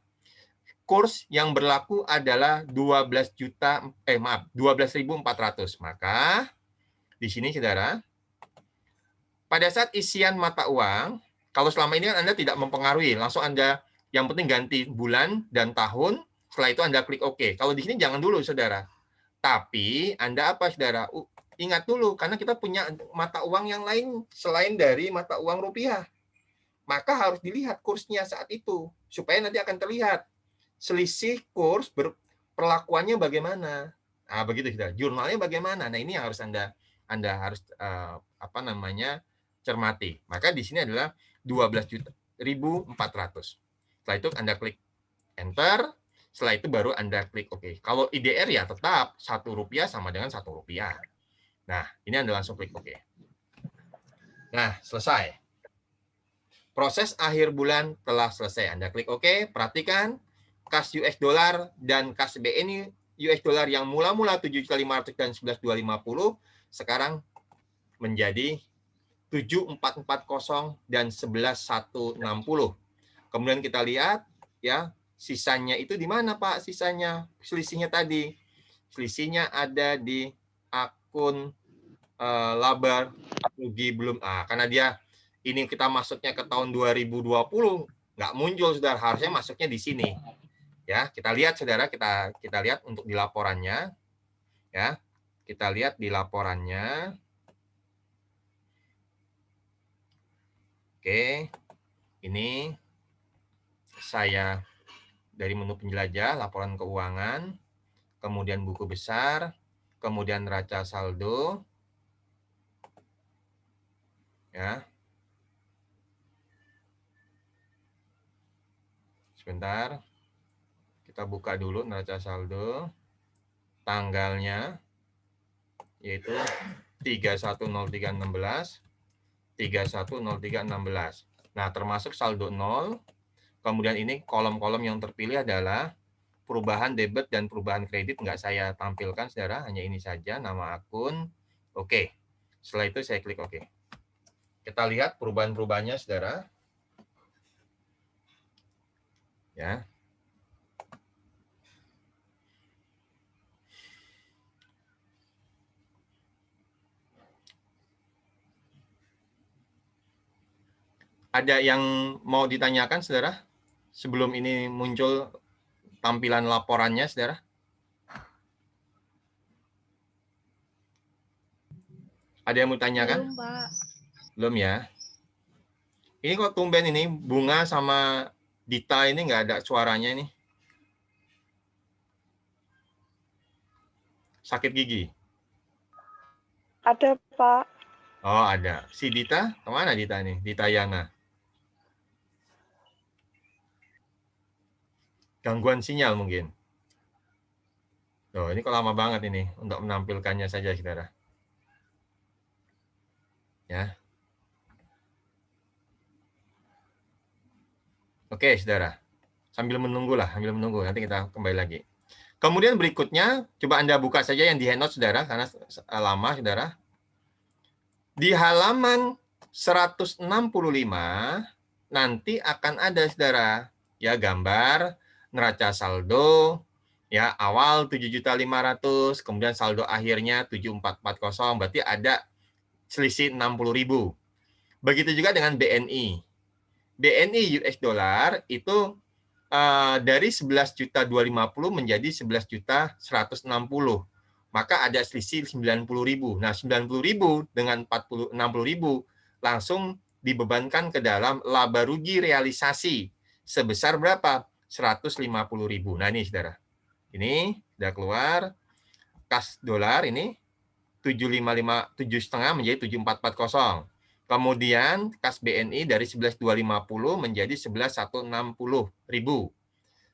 kurs yang berlaku adalah 12.400. Maka di sini, saudara, pada saat isian mata uang, kalau selama ini Anda tidak mempengaruhi, langsung Anda yang penting ganti bulan dan tahun, setelah itu Anda klik OK. Kalau di sini jangan dulu, saudara. Tapi Anda apa, saudara? Ingat dulu, karena kita punya mata uang yang lain selain dari mata uang rupiah. Maka harus dilihat kursnya saat itu, supaya nanti akan terlihat selisih kurs perlakuannya bagaimana. Nah, begitu, saudara. Jurnalnya bagaimana. Nah, ini yang harus Anda harus cermati. Maka di sini adalah 12.400. Setelah itu Anda klik Enter. Setelah itu baru Anda klik OK. Kalau IDR ya tetap Rp1 sama dengan Rp1. Nah, ini Anda langsung klik OK. Nah, selesai. Proses akhir bulan telah selesai. Anda klik OK. Perhatikan, kas US dollar dan kas BNI US dollar yang mula-mula 7.500 dan 11.250 sekarang menjadi 7.440 dan 11.160. Kemudian kita lihat, ya, sisanya itu di mana, Pak? Sisanya, selisihnya tadi. Selisihnya ada di akun laba rugi belum. Karena dia ini kita masuknya ke tahun 2020, nggak muncul, saudara. Harusnya masuknya di sini. Ya, kita lihat, saudara, kita lihat untuk di laporannya. Ya, kita lihat di laporannya. Oke, ini saya dari menu penjelajah, laporan keuangan, kemudian buku besar, kemudian neraca saldo, ya. Sebentar, kita buka dulu neraca saldo, tanggalnya, yaitu 310316, 310316. Nah, termasuk saldo 0, kemudian ini kolom-kolom yang terpilih adalah perubahan debit dan perubahan kredit, nggak saya tampilkan, saudara, hanya ini saja, nama akun. Oke, setelah itu saya klik OK. Kita lihat perubahan-perubahannya, saudara. Ya. Ada yang mau ditanyakan, saudara? Sebelum ini muncul tampilan laporannya, saudara? Ada yang mau tanyakan? Belum, Pak. Belum ya? Ini kok tumben ini Bunga sama Dita ini nggak ada suaranya ini. Sakit gigi? Ada, Pak. Oh, ada. Si Dita, kemana Dita nih? Dita Yana. Gangguan sinyal mungkin. Oh, ini kok lama banget ini untuk menampilkannya saja, saudara. Ya. Oke, saudara. Sambil menunggu. Nanti kita kembali lagi. Kemudian berikutnya, coba Anda buka saja yang di Handout, saudara, karena lama, saudara. Di halaman 165 nanti akan ada, saudara, ya, gambar neraca saldo, ya, awal 7.500.000, kemudian saldo akhirnya 7.440, berarti ada selisih 60.000. Begitu juga dengan BNI. BNI US dollar itu dari 11.250 menjadi 11.160. Maka ada selisih 90.000. Nah, 90.000 dengan 60.000 langsung dibebankan ke dalam laba rugi realisasi sebesar berapa? 150.000. Nah, ini saudara. Ini sudah keluar kas dolar ini 7,5 menjadi 7.440. Kemudian kas BNI dari 11.250 menjadi 11.160.000.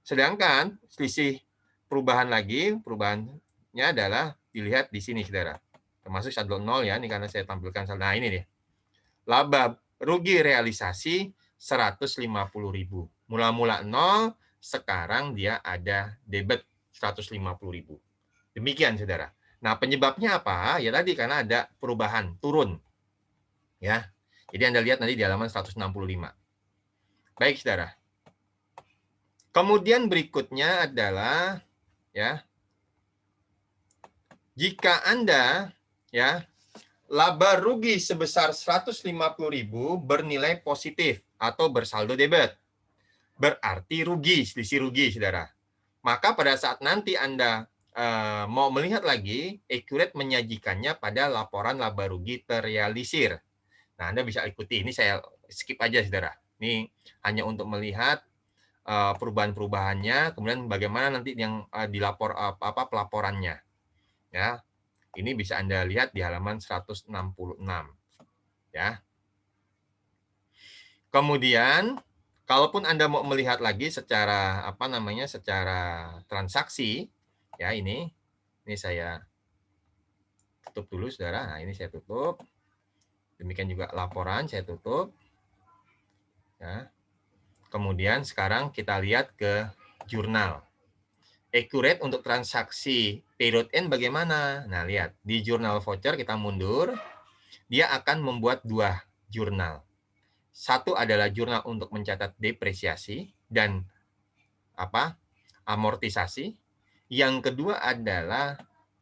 Sedangkan selisih perubahannya adalah dilihat di sini, saudara. Termasuk saldo 0 ya, ini karena saya tampilkan saldo. Nah, ini dia. Laba rugi realisasi 150.000. Mula-mula 0, sekarang dia ada debit 150.000. Demikian, saudara. Nah, penyebabnya apa? Ya tadi karena ada perubahan, turun. Ya. Jadi Anda lihat nanti di halaman 165. Baik, saudara. Kemudian berikutnya adalah ya, jika Anda ya laba rugi sebesar 150.000 bernilai positif atau bersaldo debit, berarti rugi, selisih rugi, saudara. Maka pada saat nanti Anda mau melihat lagi, Accurate menyajikannya pada laporan laba rugi terrealisir. Nah, Anda bisa ikuti. Ini saya skip aja, saudara. Ini hanya untuk melihat perubahan-perubahannya, kemudian bagaimana nanti yang dilapor pelaporannya. Ya, ini bisa Anda lihat di halaman 166. Ya. Kemudian, kalaupun Anda mau melihat lagi secara secara transaksi, ya ini saya tutup dulu, saudara. Nah, ini saya tutup. Demikian juga laporan saya tutup. Ya. Kemudian sekarang kita lihat ke jurnal. Accurate untuk transaksi period end bagaimana? Nah, lihat. Di jurnal voucher kita mundur. Dia akan membuat 2 jurnal. Satu adalah jurnal untuk mencatat depresiasi dan amortisasi. Yang kedua adalah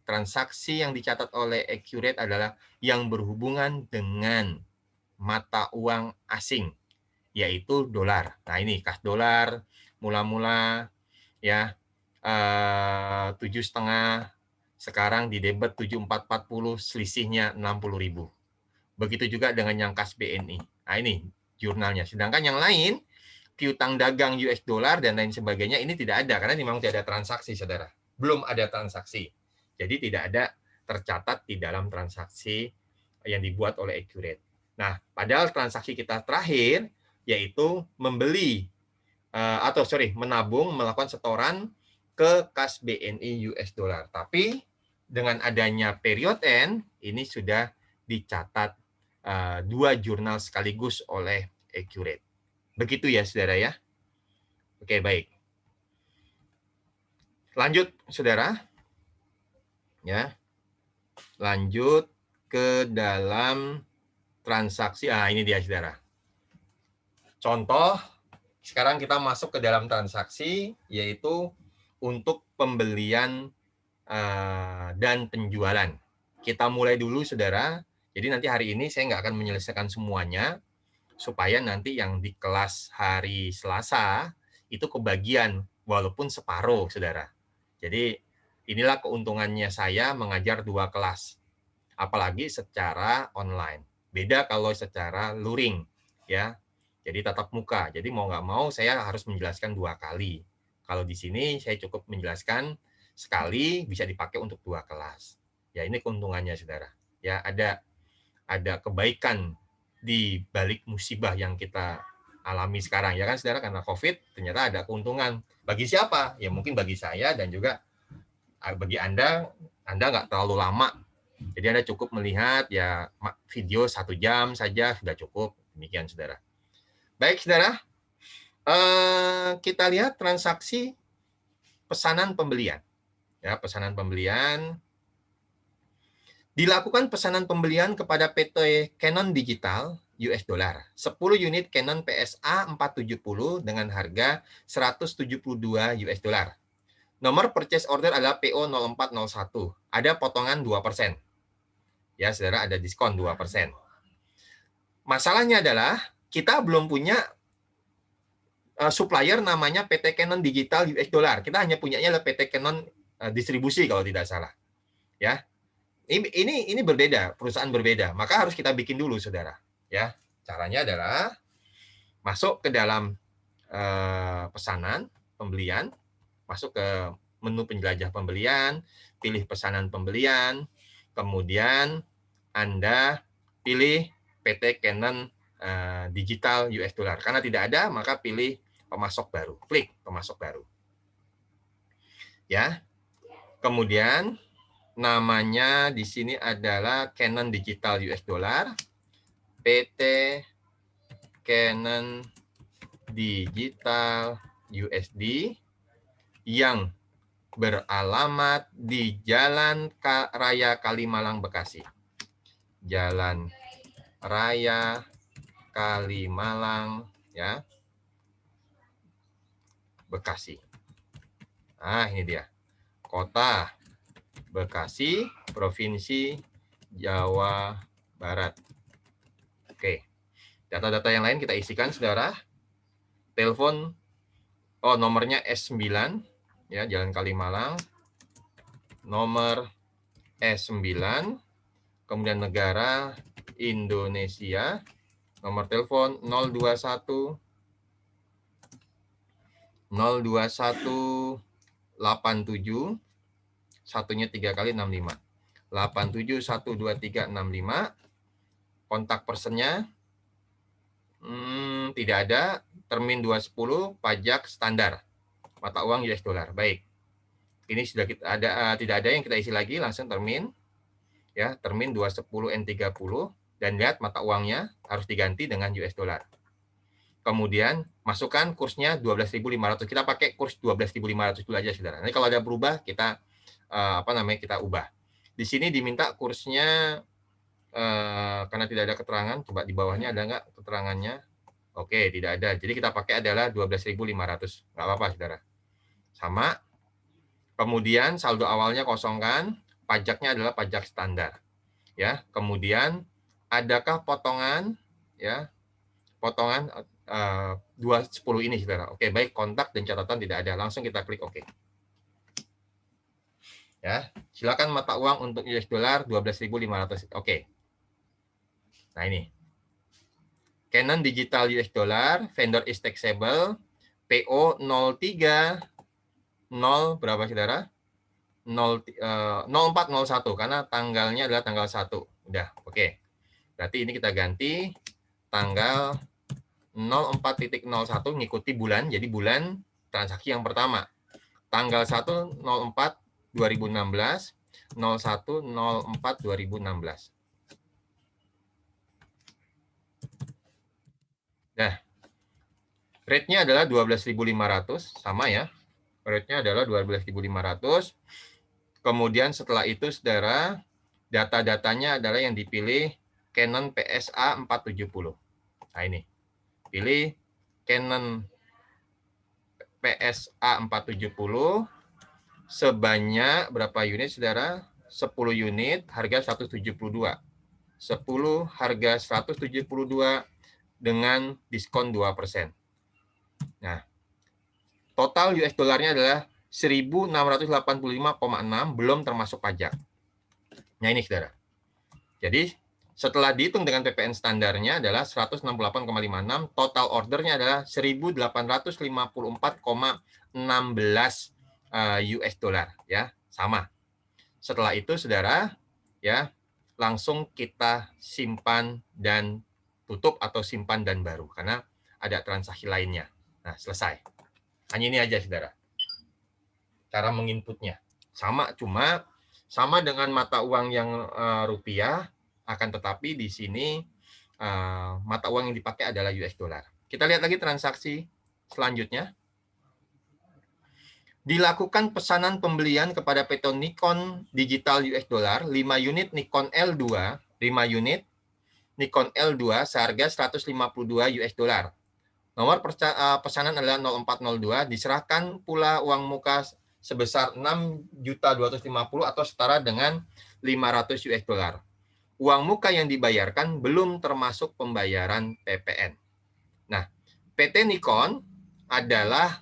transaksi yang dicatat oleh Accurate adalah yang berhubungan dengan mata uang asing, yaitu dolar. Nah, ini kas dolar mula-mula ya 7,5, sekarang di debit 7.440, selisihnya 60.000. Begitu juga dengan yang kas BNI. Nah, ini jurnalnya. Sedangkan yang lain, piutang dagang US dollar dan lain sebagainya, ini tidak ada karena memang tidak ada transaksi, saudara. Belum ada transaksi. Jadi tidak ada tercatat di dalam transaksi yang dibuat oleh Accurate. Nah, padahal transaksi kita terakhir yaitu menabung, melakukan setoran ke kas BNI US dollar. Tapi dengan adanya period end, ini sudah dicatat 2 jurnal sekaligus oleh Accurate. Begitu ya, saudara ya. Oke, baik. Lanjut, saudara. Ya. Lanjut ke dalam transaksi. Ini dia, saudara. Contoh sekarang kita masuk ke dalam transaksi, yaitu untuk pembelian dan penjualan. Kita mulai dulu, saudara. Jadi nanti hari ini saya nggak akan menyelesaikan semuanya, supaya nanti yang di kelas hari Selasa itu kebagian, walaupun separuh, saudara. Jadi inilah keuntungannya saya mengajar 2 kelas, apalagi secara online. Beda kalau secara luring, ya. Jadi tatap muka. Jadi mau nggak mau saya harus menjelaskan 2 kali. Kalau di sini saya cukup menjelaskan sekali, bisa dipakai untuk 2 kelas. Ya, ini keuntungannya, saudara. Ya, ada kebaikan di balik musibah yang kita alami sekarang, ya kan, saudara, karena COVID ternyata ada keuntungan. Bagi siapa? Ya mungkin bagi saya dan juga bagi Anda nggak terlalu lama. Jadi Anda cukup melihat ya video 1 jam saja sudah cukup. Demikian, saudara. Baik, saudara. Kita lihat transaksi pesanan pembelian. Ya, pesanan pembelian. Dilakukan pesanan pembelian kepada PT Canon Digital US dollar 10 unit Canon PSA 470 dengan harga 172 US dollar. Nomor purchase order adalah PO 0401. Ada potongan 2%. Ya, saudara, ada diskon 2%. Masalahnya adalah kita belum punya supplier namanya PT Canon Digital US dollar. Kita hanya punyanya adalah PT Canon distribusi kalau tidak salah. Ya. Ini berbeda, perusahaan berbeda. Maka harus kita bikin dulu, saudara. Ya, caranya adalah masuk ke dalam pesanan pembelian, masuk ke menu penjelajah pembelian, pilih pesanan pembelian, kemudian Anda pilih PT Canon Digital US dollar. Karena tidak ada, maka pilih pemasok baru. Klik pemasok baru. Ya. Kemudian namanya di sini adalah Canon Digital US dollar, PT Canon Digital USD yang beralamat di Jalan Raya Kalimalang, Bekasi. Jalan Raya Kalimalang, ya, Bekasi. Nah, ini dia. Kota Bekasi, Provinsi Jawa Barat. Oke. Data-data yang lain kita isikan, saudara. Telepon, nomornya S9, ya, Jalan Kalimalang. Nomor S9, kemudian negara Indonesia. Nomor telepon 021 87 satunya 3 kali 65. 871235. Kontak personnya tidak ada. Termin 210, pajak standar. Mata uang US dollar. Baik. Ini sudah kita tidak ada yang kita isi lagi, langsung termin. Ya, termin 210 N30 dan lihat mata uangnya harus diganti dengan US dollar. Kemudian masukkan kursnya 12.500. Kita pakai kurs 12.500 dulu aja, saudara. Nanti kalau ada berubah kita kita ubah. Di sini diminta kursnya karena tidak ada keterangan, coba di bawahnya ada nggak keterangannya? Oke, tidak ada. Jadi kita pakai adalah 12.500. Nggak apa-apa, saudara. Sama. Kemudian saldo awalnya kosongkan, pajaknya adalah pajak standar. Ya, kemudian adakah potongan, ya? Potongan 210 ini, saudara. Oke, baik, kontak dan catatan tidak ada. Langsung kita klik oke. Ya, silakan mata uang untuk US dollar 12.500. Oke. Nah, ini. Canon Digital US dollar, vendor is taxable, PO 03 0 berapa, saudara? 0401 karena tanggalnya adalah tanggal 1. Udah, oke. Berarti ini kita ganti tanggal 04.01 ngikuti bulan, jadi bulan transaksi yang pertama. Tanggal 1 04 2016, 01 04 2016. Nah, rate-nya adalah 12.500, sama ya. Rate-nya adalah 12.500. Kemudian setelah itu, saudara, data-datanya adalah yang dipilih Canon PSA 470. Nah, ini. Pilih Canon PSA 470 sebanyak berapa unit, saudara? 10 unit, harga 172. 10 harga 172 dengan diskon 2%. Nah, total US dollarnya adalah 1.685,6 belum termasuk pajak. Nah, ini saudara. Jadi, setelah dihitung dengan PPN standarnya adalah 168,56, total ordernya adalah 1.854,16 US dollar, ya, sama. Setelah itu, saudara, ya, langsung kita simpan dan tutup atau simpan dan baru karena ada transaksi lainnya. Nah, selesai. Hanya ini aja, saudara. Cara menginputnya sama, cuma sama dengan mata uang yang rupiah, akan tetapi di sini mata uang yang dipakai adalah US dollar. Kita lihat lagi transaksi selanjutnya. Dilakukan pesanan pembelian kepada PT Nikon Digital US dollar 5 unit Nikon L2, 5 unit Nikon L2 seharga 152 US dollar. Nomor pesanan adalah 0402, diserahkan pula uang muka sebesar 6.250 atau setara dengan 500 US dollar. Uang muka yang dibayarkan belum termasuk pembayaran PPN. Nah, PT Nikon adalah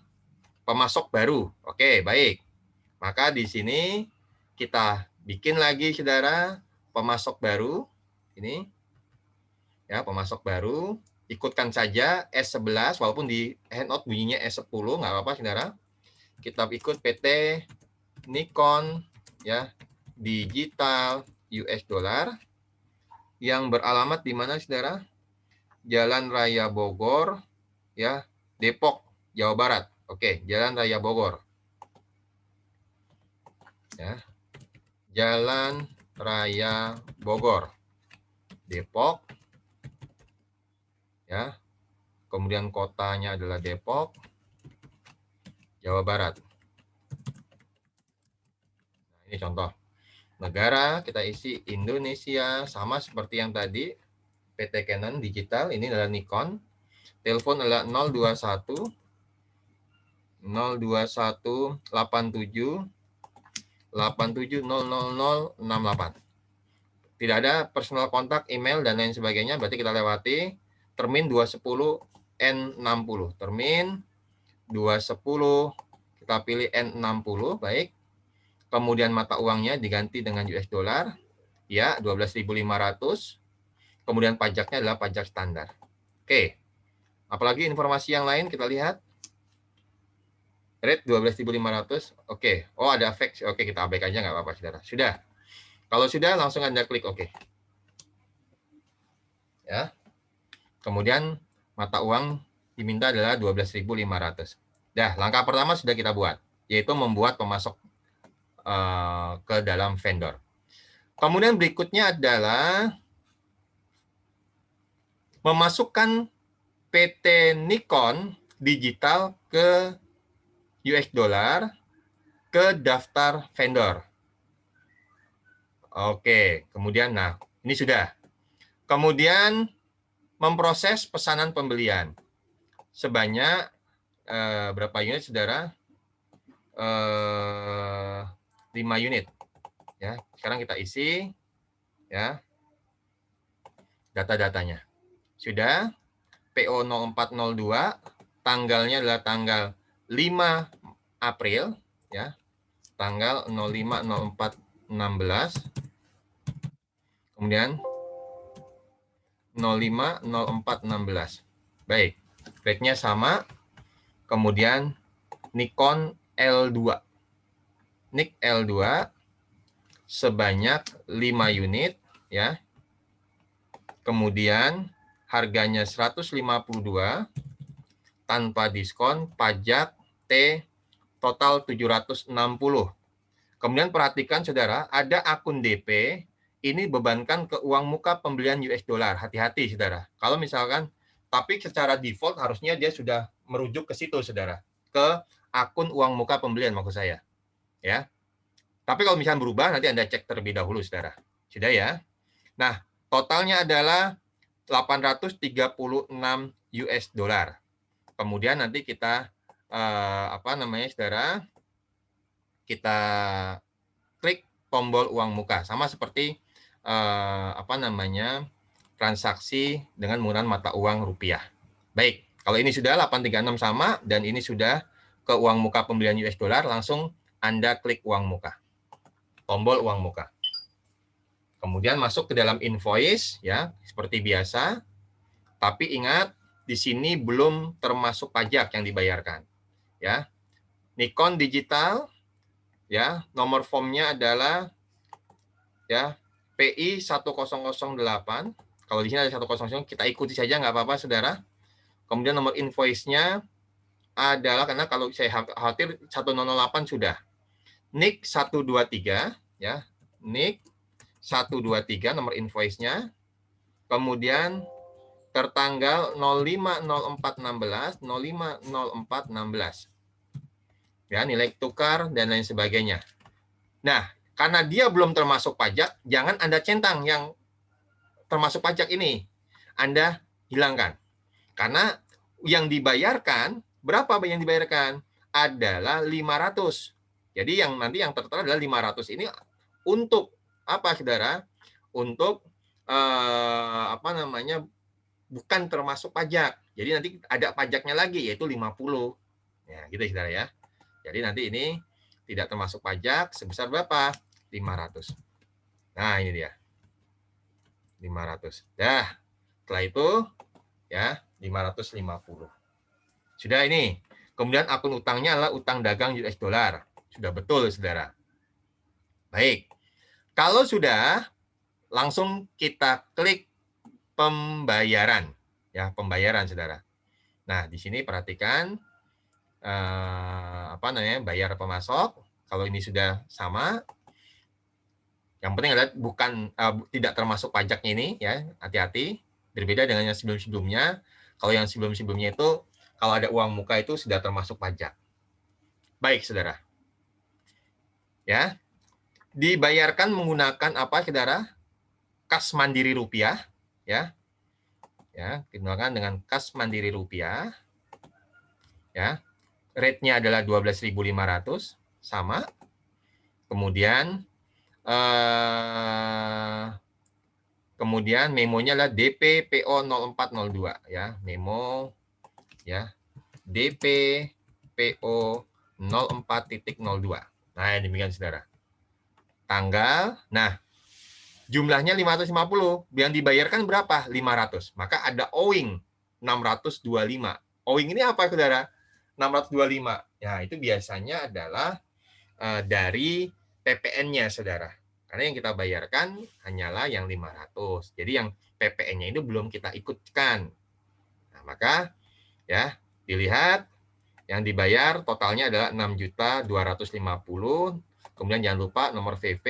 pemasok baru. Oke, baik. Maka di sini kita bikin lagi, saudara, pemasok baru. Ini, ya, pemasok baru. Ikutkan saja S11, walaupun di handout bunyinya S10, nggak apa-apa, saudara. Kita ikut PT Nikon, ya, Digital US dollar, yang beralamat di mana, saudara? Jalan Raya Bogor, ya, Depok, Jawa Barat. Oke, Jalan Raya Bogor. Ya. Jalan Raya Bogor, Depok. Ya. Kemudian kotanya adalah Depok, Jawa Barat. Nah, ini contoh. Negara kita isi Indonesia, sama seperti yang tadi. PT Canon Digital, ini adalah Nikon. Telepon adalah 021 87 87000068. Tidak ada personal kontak, email, dan lain sebagainya. Berarti kita lewati termin 210 N60. Termin 210, kita pilih N60, baik. Kemudian mata uangnya diganti dengan US dollar, ya, 12.500. Kemudian pajaknya adalah pajak standar. Oke. Apalagi informasi yang lain kita lihat. Rate 12.500. Oke. Oh, ada efek. Oke, kita abaikan aja, nggak apa-apa, saudara. Sudah. Kalau sudah, langsung Anda klik oke. Ya. Kemudian mata uang diminta adalah 12.500. Dah, langkah pertama sudah kita buat, yaitu membuat pemasok ke dalam vendor. Kemudian berikutnya adalah memasukkan PT Nikon Digital ke US dollar ke daftar vendor. Oke, kemudian nah, ini sudah. Kemudian memproses pesanan pembelian sebanyak berapa unit, saudara? 5 unit. Ya, sekarang kita isi, ya, data-datanya. Sudah. PO 0402, tanggalnya adalah tanggal 5 April, ya. Tanggal 05.04.16. Kemudian 05.04.16. Baik, rate-nya sama. Kemudian Nikon L2. Nik L2 sebanyak 5 unit, ya. Kemudian harganya 152 tanpa diskon, pajak T total 760. Kemudian perhatikan, saudara, ada akun DP, ini bebankan ke uang muka pembelian US dollar. Hati-hati, saudara. Kalau misalkan, tapi secara default harusnya dia sudah merujuk ke situ, saudara. Ke akun uang muka pembelian, maksud saya. Ya. Tapi kalau misalnya berubah, nanti Anda cek terlebih dahulu, saudara. Sudah, ya. Nah, totalnya adalah 836 US dollar. Kemudian nanti kita apa namanya, saudara, kita klik tombol uang muka, sama seperti apa namanya, transaksi dengan menggunakan mata uang rupiah. Baik, kalau ini sudah 836 sama dan ini sudah ke uang muka pembelian US dollar, langsung Anda klik uang muka, tombol uang muka. Kemudian masuk ke dalam invoice, ya, seperti biasa. Tapi ingat, di sini belum termasuk pajak yang dibayarkan, ya. Nikon Digital, ya, nomor formnya adalah, ya, PI 1008. Kalau di sini ada 100, kita ikuti saja, nggak apa-apa, saudara. Kemudian nomor invoice-nya adalah, karena kalau saya khawatir 1008 sudah. NIK 123, ya, NIK 123 nomor invoice-nya. Kemudian tertanggal 05.04.16, 05.04.16. Ya, nilai tukar dan lain sebagainya. Nah, karena dia belum termasuk pajak, jangan Anda centang yang termasuk pajak ini. Anda hilangkan. Karena yang dibayarkan, berapa yang dibayarkan? Adalah 500. Jadi yang nanti yang tertera adalah 500 ini untuk apa, saudara? Untuk apa namanya, bukan termasuk pajak. Jadi nanti ada pajaknya lagi, yaitu 50. Ya, gitu, saudara, ya. Jadi nanti ini tidak termasuk pajak sebesar berapa? 500. Nah, ini dia. 500. Dah, setelah itu, ya, 550. Sudah ini. Kemudian akun utangnya adalah utang dagang US dollar. Sudah betul, saudara. Baik. Kalau sudah, langsung kita klik pembayaran. Ya, pembayaran, saudara. Nah, di sini perhatikan apa namanya, bayar pemasok. Kalau ini sudah sama, yang penting adalah bukan tidak termasuk pajaknya ini, ya, hati-hati. Berbeda dengan yang sebelum-sebelumnya. Kalau yang sebelum-sebelumnya itu, kalau ada uang muka itu sudah termasuk pajak. Baik, saudara. Ya, dibayarkan menggunakan apa, saudara? Kas Mandiri Rupiah, ya. Ya, digunakan dengan kas Mandiri Rupiah. Ya. Rate-nya adalah 12.500, sama. Kemudian kemudian memonya adalah DPPO 0402, ya, memo, ya, DPPO 04.02. Nah, demikian, saudara. Tanggal, nah, jumlahnya 550, yang dibayarkan berapa? 500. Maka ada owing 625. Owing ini apa, saudara? 625. Ya, itu biasanya adalah dari PPN-nya, saudara. Karena yang kita bayarkan hanyalah yang 500. Jadi yang PPN-nya itu belum kita ikutkan. Nah, maka ya, dilihat yang dibayar totalnya adalah 6.250.000. Kemudian jangan lupa nomor VV,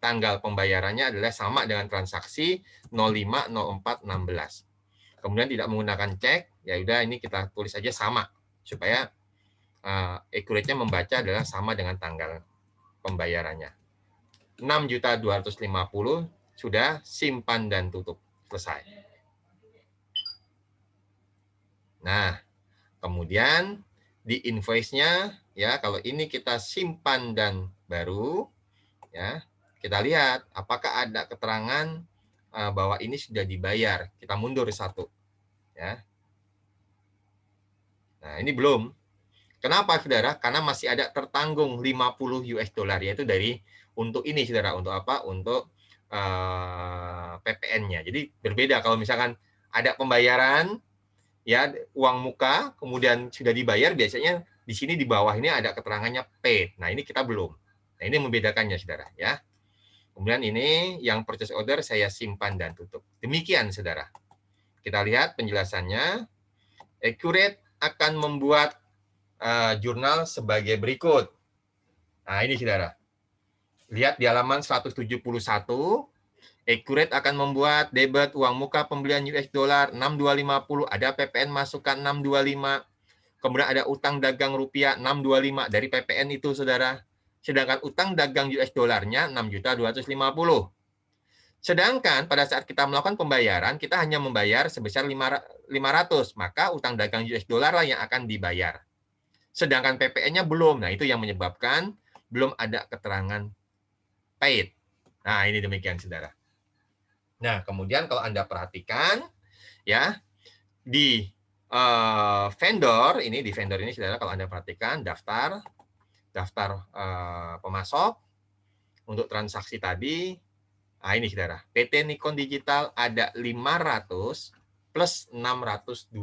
tanggal pembayarannya adalah sama dengan transaksi 05.04.16. Kemudian tidak menggunakan cek, ya udah ini kita tulis saja sama supaya accurate-nya membaca adalah sama dengan tanggal pembayarannya. 6.250.000 sudah simpan dan tutup. Selesai. Nah, kemudian di invoice-nya, ya, kalau ini kita simpan dan baru, ya, kita lihat apakah ada keterangan bahwa ini sudah dibayar. Kita mundur satu, ya. Nah, ini belum. Kenapa, saudara? Karena masih ada tertanggung 50 US dollar, yaitu dari untuk ini, saudara. Untuk apa? Untuk PPN-nya. Jadi berbeda kalau misalkan ada pembayaran, ya, uang muka, kemudian sudah dibayar, biasanya di sini di bawah ini ada keterangannya paid. Nah, ini kita belum. Nah, ini membedakannya, saudara, ya. Kemudian ini yang purchase order saya simpan dan tutup. Demikian, saudara. Kita lihat penjelasannya. Accurate akan membuat jurnal sebagai berikut. Nah, ini, saudara. Lihat di halaman 171. Accurate akan membuat debit uang muka pembelian US dollar 6.250. Ada PPN masukkan 625. Kemudian ada utang dagang rupiah 625 dari PPN itu, saudara. Sedangkan utang dagang US dollarnya 6.250. Sedangkan pada saat kita melakukan pembayaran, kita hanya membayar sebesar 500. Maka utang dagang US dollar lah yang akan dibayar. sedangkan PPN-nya belum. Nah, itu yang menyebabkan belum ada keterangan paid. Nah, ini demikian, saudara. Nah, kemudian kalau Anda perhatikan, ya, di vendor ini, saudara, kalau Anda perhatikan daftar pemasok untuk transaksi tadi. Nah, ini saudara, PT Nikon Digital ada 500 plus 625.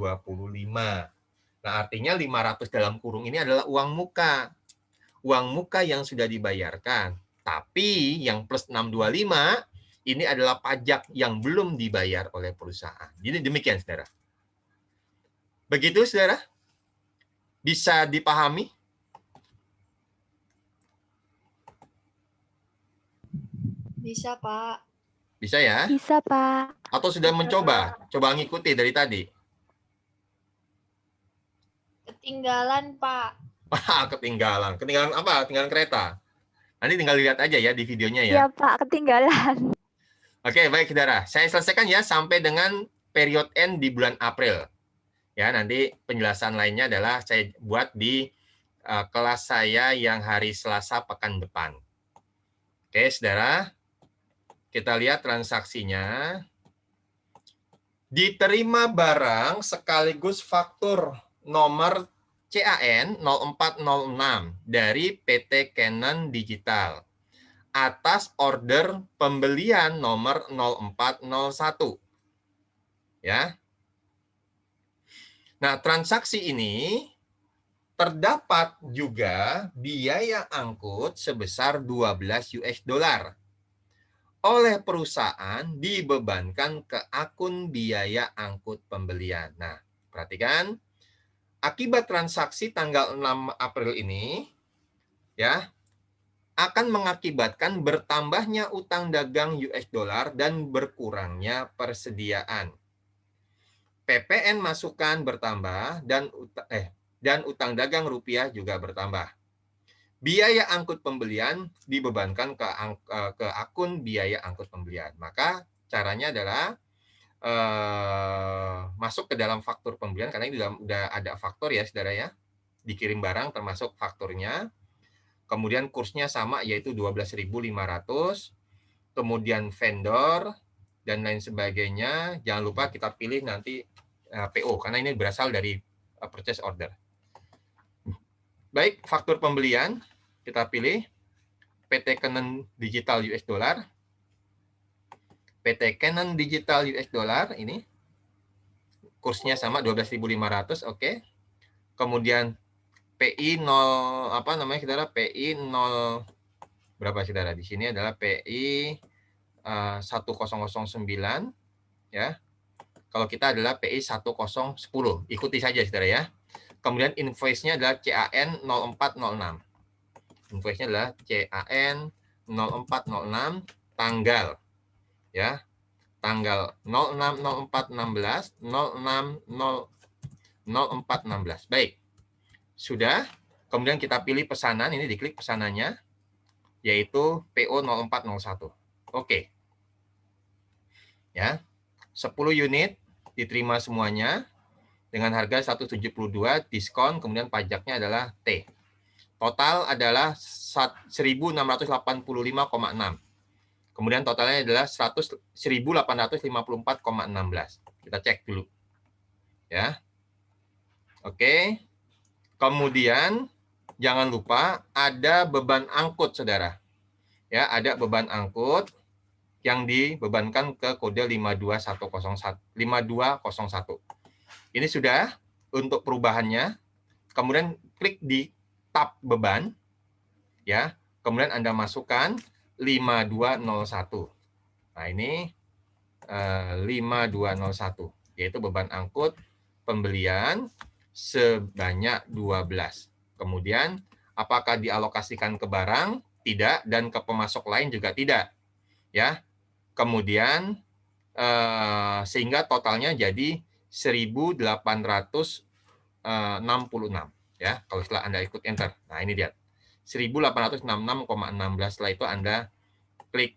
Nah, artinya 500 dalam kurung ini adalah uang muka. Uang muka yang sudah dibayarkan. Tapi yang plus 625 ini adalah pajak yang belum dibayar oleh perusahaan. Jadi demikian, saudara. Begitu, saudara? Bisa dipahami? Bisa, Pak. Bisa ya? Bisa, Pak. Atau sudah Bisa, mencoba? Pak. Coba ngikuti dari tadi. Ketinggalan, Pak. Wah, ketinggalan. Ketinggalan apa? Ketinggalan kereta. Nanti tinggal lihat aja ya di videonya ya. Iya, Pak, ketinggalan. Oke, baik saudara. Saya selesaikan ya sampai dengan period end di bulan April. Ya, nanti penjelasan lainnya adalah saya buat di kelas saya yang hari Selasa pekan depan. Oke, saudara. Kita lihat transaksinya. Diterima barang sekaligus faktur nomor CAN 0406 dari PT Canon Digital atas order pembelian nomor 0401. Ya. Nah, transaksi ini terdapat juga biaya angkut sebesar 12 US dollar oleh perusahaan dibebankan ke akun biaya angkut pembelian. Nah, perhatikan, akibat transaksi tanggal 6 April ini, ya, akan mengakibatkan bertambahnya utang dagang US dollar dan berkurangnya persediaan. PPN masukan bertambah dan utang dagang rupiah juga bertambah. Biaya angkut pembelian dibebankan ke akun biaya angkut pembelian. Maka caranya adalah masuk ke dalam faktur pembelian, karena ini sudah ada faktur ya, saudara ya. Dikirim barang termasuk fakturnya. Kemudian kursnya sama, yaitu 12.500. Kemudian vendor dan lain sebagainya. Jangan lupa kita pilih nanti PO, karena ini berasal dari purchase order. Baik, faktur pembelian kita pilih PT Canon Digital US Dollar. PT Canon Digital US Dollar ini kursnya sama 12.500, oke. Kemudian PI 0 apa namanya saudara? PI 0 berapa saudara? Di sini adalah PI 1009 ya. Kalau kita adalah PI 1010. Ikuti saja saudara ya. Kemudian invoice-nya adalah CAN 0406. Invoice-nya adalah CAN 0406 tanggal ya. Tanggal 060416 060416. Baik. Sudah. Kemudian kita pilih pesanan, ini diklik pesanannya yaitu PO 0401. Oke. Ya. 10 unit diterima semuanya dengan harga 172, diskon, kemudian pajaknya adalah T. Total adalah 1.685,6. Kemudian totalnya adalah 1.854,16. Kita cek dulu. Ya. Oke. Kemudian jangan lupa ada beban angkut, saudara. Ya, ada beban angkut yang dibebankan ke kode 52101. Ini sudah untuk perubahannya. Kemudian klik di tab beban, ya. Kemudian Anda masukkan 5201. Nah, ini 5201, yaitu beban angkut pembelian sebanyak 12. Kemudian apakah dialokasikan ke barang? Tidak, dan ke pemasok lain juga tidak. Ya. Kemudian sehingga totalnya jadi 1.866 ya, kalau setelah Anda ikut enter. Nah, ini dia. 1.866,16. Setelah itu Anda klik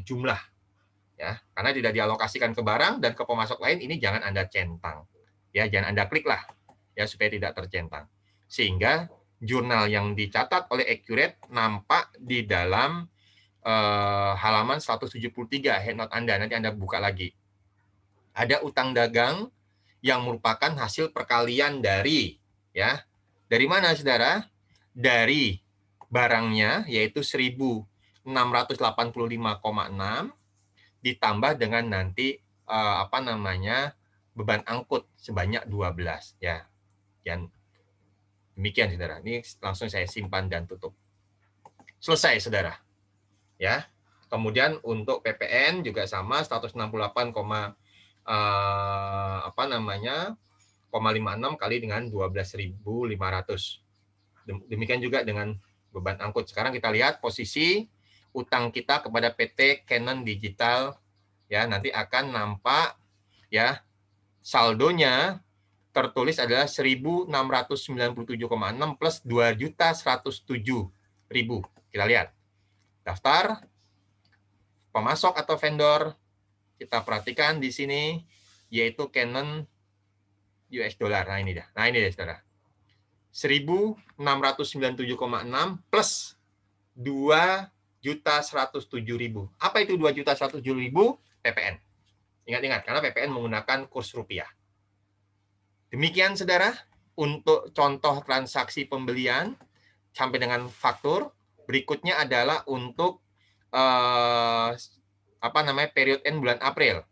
jumlah ya, karena tidak dialokasikan ke barang dan ke pemasok lain, ini jangan Anda centang. Ya, jangan Anda klik lah. ya supaya tidak tercentang. Sehingga jurnal yang dicatat oleh Accurate nampak di dalam halaman 173 headnote Anda. Nanti Anda buka lagi. Ada utang dagang yang merupakan hasil perkalian dari, ya, dari mana saudara? Dari barangnya, yaitu 1.685,6 ditambah dengan nanti apa namanya beban angkut sebanyak 12, ya. Dan demikian saudara. Ini langsung saya simpan dan tutup. Selesai saudara. Ya. Kemudian untuk PPN juga sama 168, apa namanya 0,56 kali dengan 12.500. Demikian juga dengan beban angkut. Sekarang kita lihat posisi utang kita kepada PT Canon Digital, ya, nanti akan nampak, ya, saldonya tertulis adalah 1.697,6 plus 2.107.000. Kita lihat daftar pemasok atau vendor, kita perhatikan di sini, yaitu Canon US dollar. Nah ini dia. Nah ini dia saudara. 1.697,6 plus 2.107.000. Apa itu 2.107.000? PPN. Ingat-ingat, karena PPN menggunakan kurs rupiah. Demikian saudara, untuk contoh transaksi pembelian sampai dengan faktur. Berikutnya adalah untuk apa namanya period end bulan April.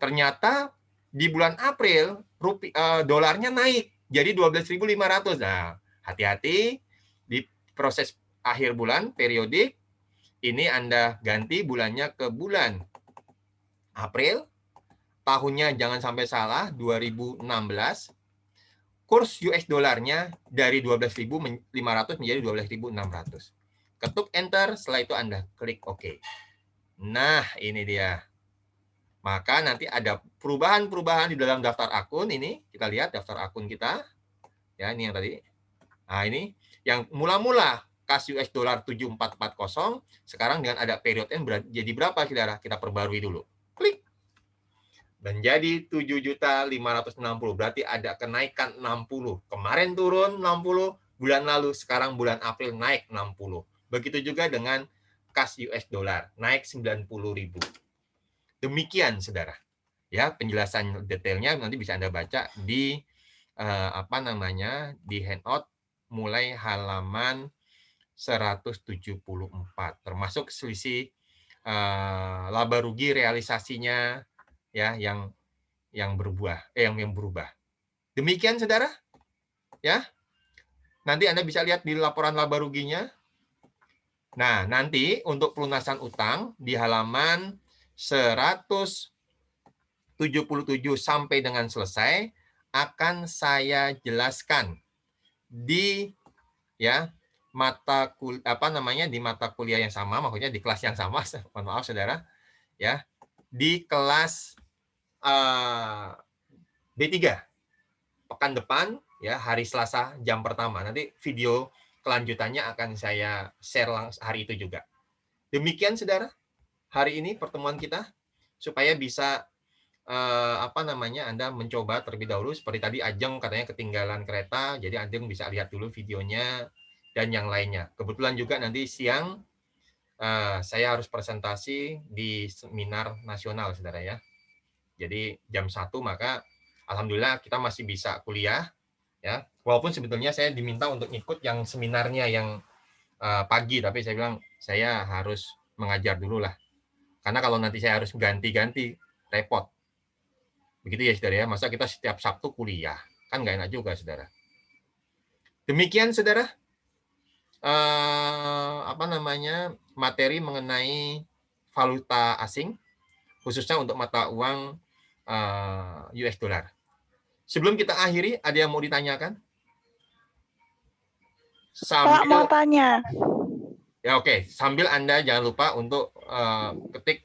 Ternyata di bulan April dolarnya naik jadi 12.500. Nah, hati-hati di proses akhir bulan periodik ini Anda ganti bulannya ke bulan April. Tahunnya jangan sampai salah, 2016. Kurs US dolarnya dari 12.500 menjadi 12.600. Ketuk enter, setelah itu Anda klik OK. Nah, ini dia. Maka nanti ada perubahan-perubahan di dalam daftar akun ini. Kita lihat daftar akun kita. Ya, ini yang tadi. Nah, ini yang mula-mula kas US dollar 7440, sekarang dengan ada period end jadi berapa, saudara? Kita perbarui dulu. Klik. Menjadi 7.560. Berarti ada kenaikan 60. Kemarin turun 60, bulan lalu, sekarang bulan April naik 60. Begitu juga dengan kas US dollar, naik 90.000. Demikian, saudara. Ya, penjelasan detailnya nanti bisa Anda baca di apa namanya di handout mulai halaman 174, termasuk selisih laba rugi realisasinya, ya, yang berubah. Demikian, saudara. Ya, nanti Anda bisa lihat di laporan laba ruginya. Nah, nanti untuk pelunasan utang di halaman 177 sampai dengan selesai akan saya jelaskan di, ya, mata kuliah di mata kuliah yang sama, maksudnya di kelas yang sama. Mohon maaf saudara, ya, di kelas B3 pekan depan, ya, hari Selasa jam pertama. Nanti video kelanjutannya akan saya share langsung hari itu juga. Demikian saudara, hari ini pertemuan kita, supaya bisa Anda mencoba terlebih dahulu. Seperti tadi Ajeng katanya ketinggalan kereta, jadi Ajeng bisa lihat dulu videonya dan yang lainnya. Kebetulan juga nanti siang saya harus presentasi di seminar nasional, saudara, ya. Jadi jam 1, maka alhamdulillah kita masih bisa kuliah, ya. Walaupun sebetulnya saya diminta untuk ikut yang seminarnya yang pagi, tapi saya bilang saya harus mengajar dulu lah. Karena kalau nanti saya harus ganti-ganti, repot. Begitu ya, saudara, ya. Masa kita setiap Sabtu kuliah? Kan nggak enak juga, saudara. Demikian, saudara. Materi mengenai valuta asing, khususnya untuk mata uang US dollar. Sebelum kita akhiri, ada yang mau ditanyakan? Pak, mau tanya. Ya, oke. Sambil Anda jangan lupa untuk ketik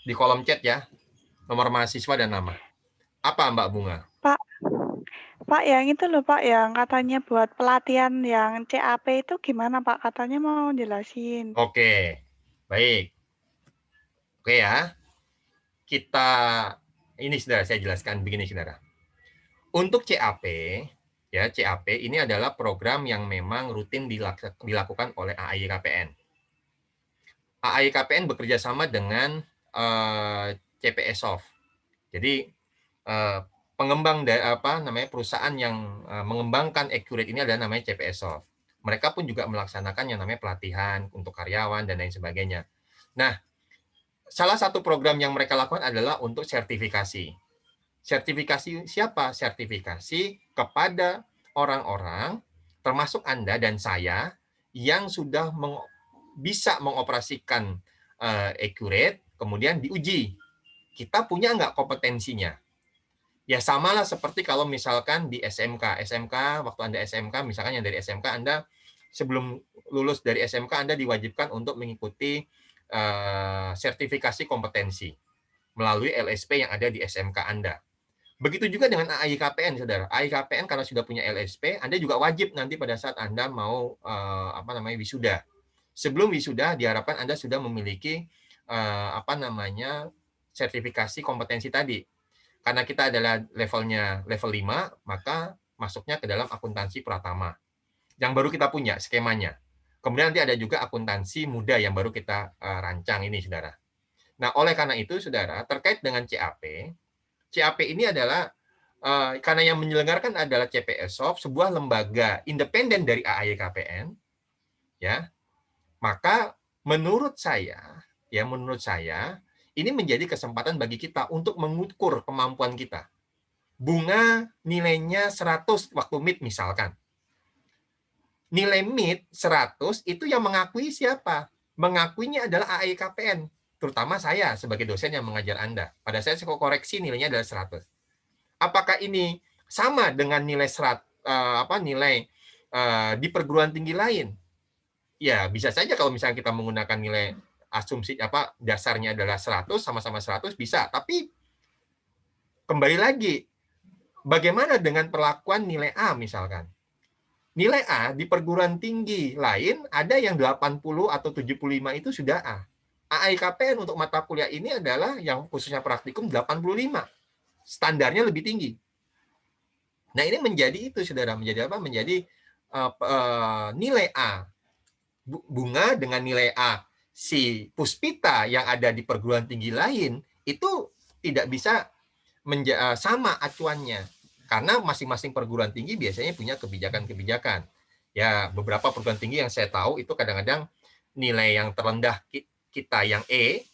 di kolom chat, ya, nomor mahasiswa dan nama. Apa, Mbak Bunga? Pak, yang itu loh Pak, yang katanya buat pelatihan yang CAP itu gimana Pak? Katanya mau jelasin. Oke, baik. Oke ya, ini saudara, saya jelaskan begini saudara. Untuk CAP, Ya, CAP ini adalah program yang memang rutin dilakukan oleh AAI-KPN. AAI-KPN bekerja sama dengan CPS Soft. Jadi pengembang perusahaan yang mengembangkan Accurate ini adalah namanya CPS Soft. Mereka pun juga melaksanakan yang namanya pelatihan untuk karyawan dan lain sebagainya. Nah, salah satu program yang mereka lakukan adalah untuk sertifikasi. Sertifikasi siapa? Sertifikasi kepada orang-orang, termasuk Anda dan saya, yang sudah bisa mengoperasikan Accurate, kemudian diuji. Kita punya nggak kompetensinya? Ya samalah seperti kalau misalkan di SMK. SMK, waktu Anda SMK, misalkan yang dari SMK, Anda sebelum lulus dari SMK, Anda diwajibkan untuk mengikuti sertifikasi kompetensi melalui LSP yang ada di SMK Anda. Begitu juga dengan AAI-KPN, saudara. AAI-KPN karena sudah punya LSP, Anda juga wajib nanti pada saat Anda mau wisuda. Sebelum wisuda, diharapkan Anda sudah memiliki sertifikasi kompetensi tadi. Karena kita adalah levelnya level 5, maka masuknya ke dalam akuntansi pratama. Yang baru kita punya skemanya. Kemudian nanti ada juga akuntansi muda yang baru kita rancang ini, saudara. Nah, oleh karena itu, saudara, terkait dengan CAP ini adalah karena yang menyelenggarakan adalah CPS Soft, sebuah lembaga independen dari AAI-KPN, ya. Maka menurut saya ini menjadi kesempatan bagi kita untuk mengukur kemampuan kita. Bunga nilainya 100 waktu MIT misalkan. Nilai MIT 100 itu yang mengakui siapa? Mengakuinya adalah AAI-KPN. Terutama saya sebagai dosen yang mengajar Anda. Pada saya koreksi nilainya adalah 100. Apakah ini sama dengan nilai di perguruan tinggi lain? Ya, bisa saja kalau misalnya kita menggunakan nilai asumsi dasarnya adalah 100, sama-sama 100 bisa. Tapi kembali lagi, bagaimana dengan perlakuan nilai A misalkan? Nilai A di perguruan tinggi lain ada yang 80 atau 75 itu sudah A. AAI-KPN untuk mata kuliah ini adalah yang khususnya praktikum 85. Standarnya lebih tinggi. Nah, ini menjadi itu, saudara. Menjadi apa? Menjadi nilai A. Bunga dengan nilai A si Puspita yang ada di perguruan tinggi lain, itu tidak bisa sama acuannya. Karena masing-masing perguruan tinggi biasanya punya kebijakan-kebijakan. Ya, beberapa perguruan tinggi yang saya tahu itu kadang-kadang nilai yang terendah kita yang E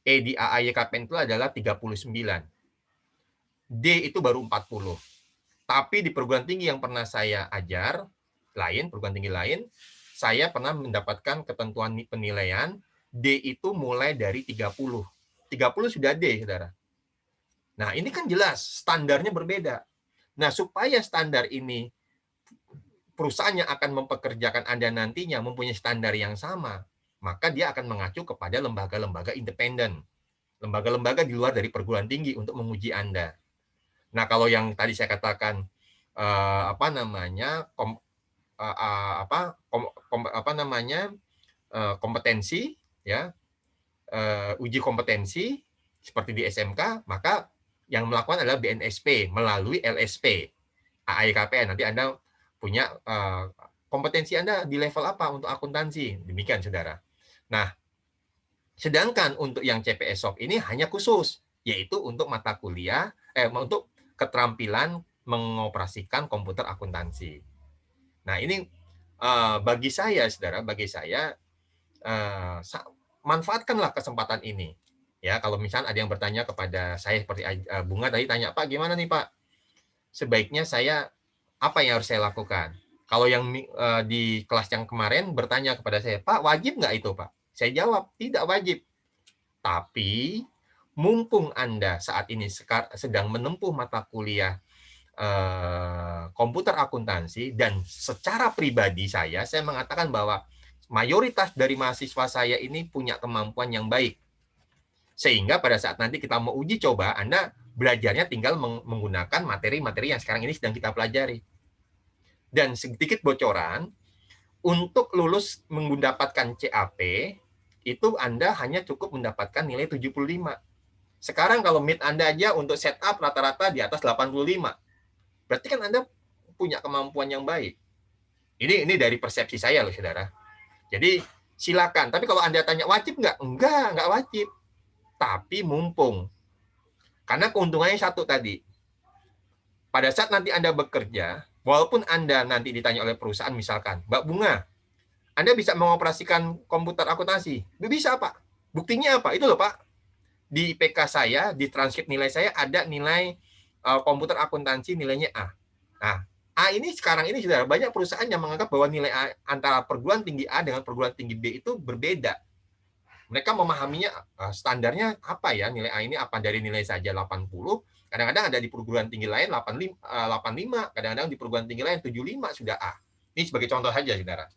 di AAI-KPN itu adalah 39. D itu baru 40. Tapi di perguruan tinggi yang pernah saya ajar, perguruan tinggi lain, saya pernah mendapatkan ketentuan penilaian D itu mulai dari 30. 30 sudah D, saudara. Nah, ini kan jelas standarnya berbeda. Nah, supaya standar ini perusahaan yang akan mempekerjakan Anda nantinya mempunyai standar yang sama, maka dia akan mengacu kepada lembaga-lembaga independen. Lembaga-lembaga di luar dari perguruan tinggi untuk menguji Anda. Nah, kalau yang tadi saya katakan kompetensi, ya, uji kompetensi seperti di SMK, maka yang melakukan adalah BNSP melalui LSP AAI-KPN. Nanti Anda punya kompetensi Anda di level apa untuk akuntansi, demikian, saudara. Nah, sedangkan untuk yang CPS Soft ini hanya khusus, yaitu untuk mata kuliah, untuk keterampilan mengoperasikan komputer akuntansi. Nah, ini bagi saya, saudara, manfaatkanlah kesempatan ini. Ya, kalau misalnya ada yang bertanya kepada saya seperti Bunga tadi tanya, Pak, gimana nih Pak? Sebaiknya apa yang harus saya lakukan? Kalau yang di kelas yang kemarin bertanya kepada saya, Pak, wajib nggak itu, Pak? Saya jawab, tidak wajib. Tapi mumpung Anda saat ini sedang menempuh mata kuliah komputer akuntansi, dan secara pribadi saya mengatakan bahwa mayoritas dari mahasiswa saya ini punya kemampuan yang baik. Sehingga pada saat nanti kita mau uji coba, Anda belajarnya tinggal menggunakan materi-materi yang sekarang ini sedang kita pelajari. Dan sedikit bocoran, untuk lulus mendapatkan CAP, itu Anda hanya cukup mendapatkan nilai 75. Sekarang kalau MIT Anda aja untuk setup rata-rata di atas 85. Berarti kan Anda punya kemampuan yang baik. Ini dari persepsi saya loh, saudara. Jadi silakan. Tapi kalau Anda tanya wajib nggak? Nggak wajib. Tapi mumpung. Karena keuntungannya satu tadi. Pada saat nanti Anda bekerja, walaupun Anda nanti ditanya oleh perusahaan, misalkan, Mbak Bunga, Anda bisa mengoperasikan komputer akuntansi. Bisa, Pak. Buktinya apa? Itu loh, Pak. Di IPK saya, di transkrip nilai saya, ada nilai komputer akuntansi nilainya A. Nah, A ini sekarang ini sudah banyak perusahaan yang menganggap bahwa nilai A antara perguruan tinggi A dengan perguruan tinggi B itu berbeda. Mereka memahaminya standarnya apa ya, nilai A ini apa dari nilai saja 80, kadang-kadang ada di perguruan tinggi lain 85, kadang-kadang di perguruan tinggi lain 75 sudah A. Ini sebagai contoh saja, saudara.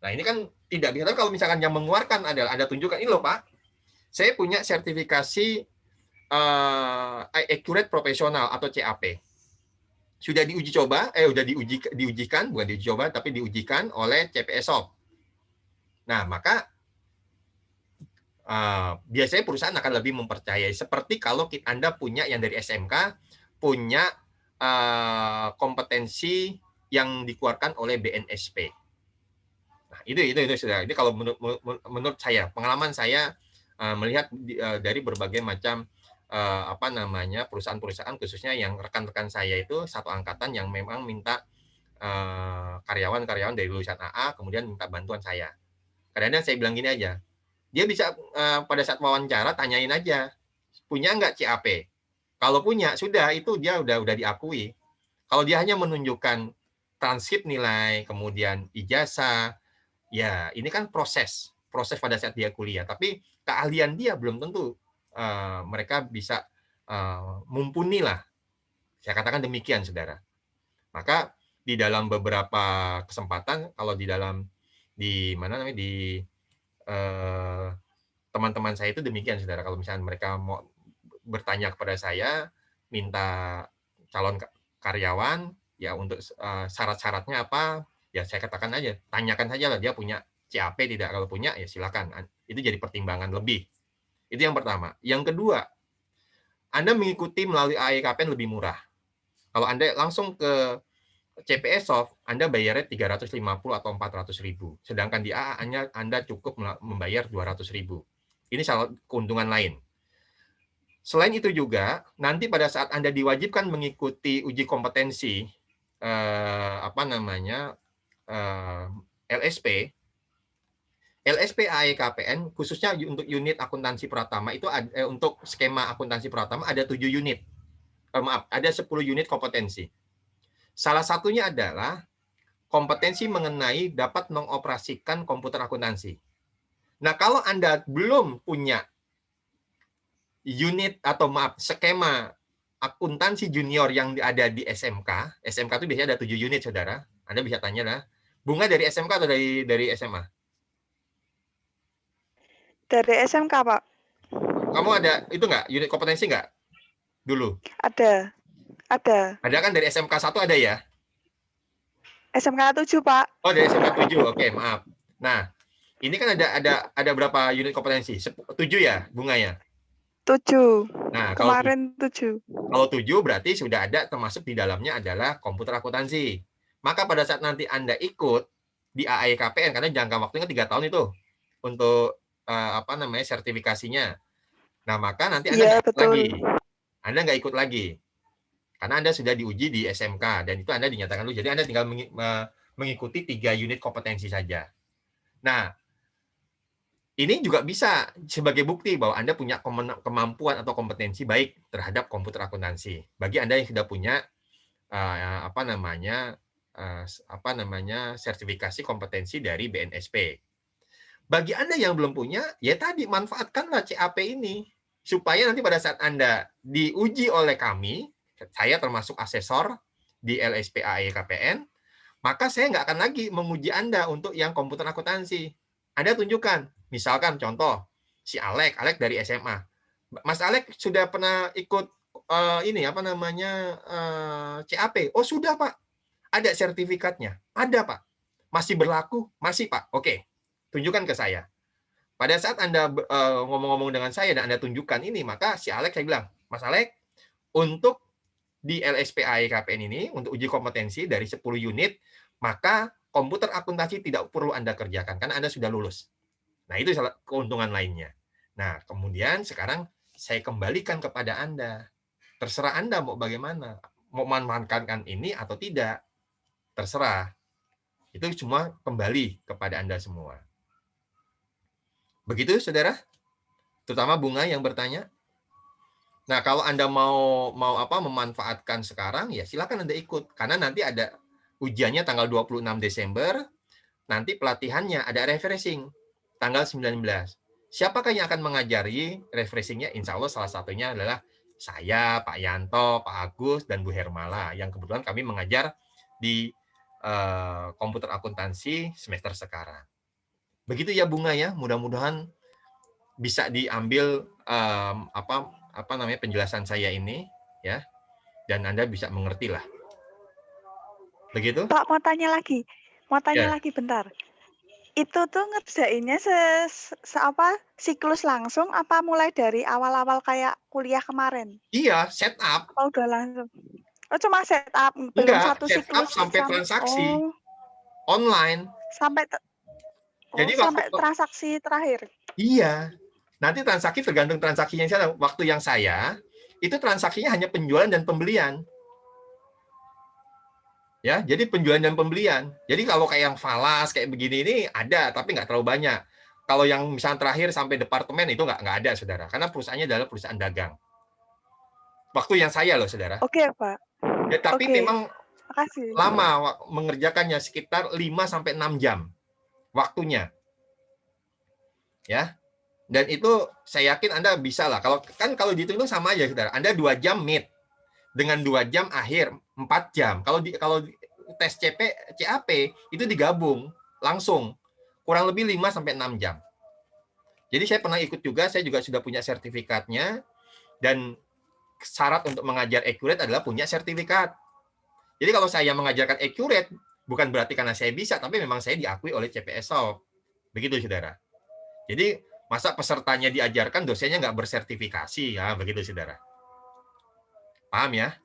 Nah, ini kan tidak bisa. Kalau misalkan yang mengeluarkan adalah Anda tunjukkan, ini loh Pak, saya punya sertifikasi Accurate Professional atau CAP. Sudah diuji coba, diujikan, bukan diuji coba, tapi diujikan oleh CPSOF. Nah, maka biasanya perusahaan akan lebih mempercayai. Seperti kalau Anda punya yang dari SMK, punya kompetensi yang dikeluarkan oleh BNSP. Nah, itu sudah. Ini kalau menurut saya, pengalaman saya melihat dari berbagai macam perusahaan-perusahaan, khususnya yang rekan-rekan saya itu satu angkatan yang memang minta karyawan-karyawan dari lulusan AA, kemudian minta bantuan saya. Kadang-kadang saya bilang gini aja, dia bisa pada saat wawancara tanyain aja, punya nggak CAP? Kalau punya, sudah itu dia udah diakui. Kalau dia hanya menunjukkan transkrip nilai, kemudian ijazah, ya ini kan proses pada saat dia kuliah. Tapi keahlian dia belum tentu mereka bisa mumpuni lah. Saya katakan demikian, saudara. Maka di dalam beberapa kesempatan, kalau di teman-teman saya itu demikian, saudara. Kalau misalnya mereka mau bertanya kepada saya, minta calon karyawan, ya untuk syarat-syaratnya apa, ya saya katakan aja, tanyakan saja lah dia punya CAP tidak. Kalau punya, ya silakan. Itu jadi pertimbangan lebih. Itu yang pertama. Yang kedua, Anda mengikuti melalui AEKPN lebih murah. Kalau Anda langsung ke CPSOF, Anda bayarnya 350 atau 400.000. Sedangkan di AA Anda cukup membayar 200.000. Ini salah keuntungan lain. Selain itu juga, nanti pada saat Anda diwajibkan mengikuti uji kompetensi LSP AEKPN, khususnya untuk unit akuntansi Pratama itu untuk skema akuntansi Pratama ada 7 unit. Ada 10 unit kompetensi. Salah satunya adalah kompetensi mengenai dapat mengoperasikan komputer akuntansi. Nah, kalau Anda belum punya unit atau skema akuntansi junior yang ada di SMK itu biasanya ada 7 unit, saudara. Anda bisa tanya lah, Bunga dari SMK atau dari SMA? Dari SMK, Pak. Kamu ada itu nggak, unit kompetensi nggak dulu? Ada. Ada kan dari SMK 1 ada ya? SMK 7, Pak. Oh, dari SMK 7. Oke, maaf. Nah, ini kan ada berapa unit kompetensi? 7 ya, Bunga ya? 7. Nah, kemarin 7. Kalau 7 berarti sudah ada, termasuk di dalamnya adalah komputer akuntansi. Maka pada saat nanti Anda ikut di AEKPN, karena jangka waktunya 3 tahun itu untuk sertifikasinya. Nah, maka nanti Anda nggak ikut lagi. Anda nggak ikut lagi. Karena Anda sudah diuji di SMK, dan itu Anda dinyatakan lulus. Jadi Anda tinggal mengikuti 3 unit kompetensi saja. Nah, ini juga bisa sebagai bukti bahwa Anda punya kemampuan atau kompetensi baik terhadap komputer akuntansi. Bagi Anda yang sudah punya sertifikasi kompetensi dari BNSP. Bagi Anda yang belum punya, ya tadi manfaatkanlah CAP ini supaya nanti pada saat Anda diuji oleh kami, saya termasuk asesor di LSP AEKPN, maka saya nggak akan lagi menguji Anda untuk yang komputer akuntansi. Anda tunjukkan, misalkan contoh, si Alek dari SMA. Mas Alek sudah pernah ikut CAP? Oh sudah Pak, ada sertifikatnya. Ada Pak. Masih berlaku? Masih Pak. Oke, tunjukkan ke saya. Pada saat Anda ngomong-ngomong dengan saya dan Anda tunjukkan ini, maka si Alek saya bilang, Mas Alek, untuk di LSPA KPN ini untuk uji kompetensi dari 10 unit, maka komputer akuntansi tidak perlu Anda kerjakan karena Anda sudah lulus. Nah, itu salah keuntungan lainnya. Nah, kemudian sekarang saya kembalikan kepada Anda. Terserah Anda mau bagaimana. Mau memanfaatkan ini atau tidak. Terserah. Itu semua kembali kepada Anda semua. Begitu, Saudara? Terutama Bunga yang bertanya. Nah, kalau Anda mau memanfaatkan sekarang, ya silakan Anda ikut. Karena nanti ada ujiannya tanggal 26 Desember, nanti pelatihannya ada refreshing tanggal 19. Siapakah yang akan mengajari refreshingnya? Insya Allah salah satunya adalah saya, Pak Yanto, Pak Agus, dan Bu Hermala, yang kebetulan kami mengajar di komputer akuntansi semester sekarang. Begitu ya Bunga ya, mudah-mudahan bisa diambil penjelasan saya ini ya, dan Anda bisa mengerti lah. Begitu? Pak, mau tanya lagi bentar. Itu tuh ngerjainnya siklus langsung apa mulai dari awal-awal kayak kuliah kemarin? Iya, setup. Oh, udah langsung. Oh, cuma setup, belum Enggak, satu setup siklus sampai transaksi online. Jadi sampai transaksi terakhir. Iya. Nanti transaksi tergantung transaksinya saya. Waktu yang saya itu transaksinya hanya penjualan dan pembelian. Ya, jadi penjualan dan pembelian. Jadi kalau kayak yang falas kayak begini ini ada, tapi nggak terlalu banyak. Kalau yang misalnya terakhir sampai departemen itu nggak ada, Saudara. Karena perusahaannya adalah perusahaan dagang. Waktu yang saya loh, Saudara. Oke, Pak. Ya, tapi memang makasih. lama mengerjakannya, sekitar 5-6 jam waktunya. Ya. Dan itu saya yakin Anda bisa lah. Kalau dihitung sama aja, Saudara. Anda 2 jam meet dengan 2 jam akhir 4 jam. Kalau tes CAP itu digabung langsung kurang lebih 5-6 jam. Jadi saya pernah ikut juga, saya juga sudah punya sertifikatnya, dan syarat untuk mengajar accurate adalah punya sertifikat. Jadi kalau saya mengajarkan accurate bukan berarti karena saya bisa, tapi memang saya diakui oleh CPSO. Begitu, Saudara. Jadi masa pesertanya diajarkan, dosennya nggak bersertifikasi, ya begitu, Saudara. Paham ya?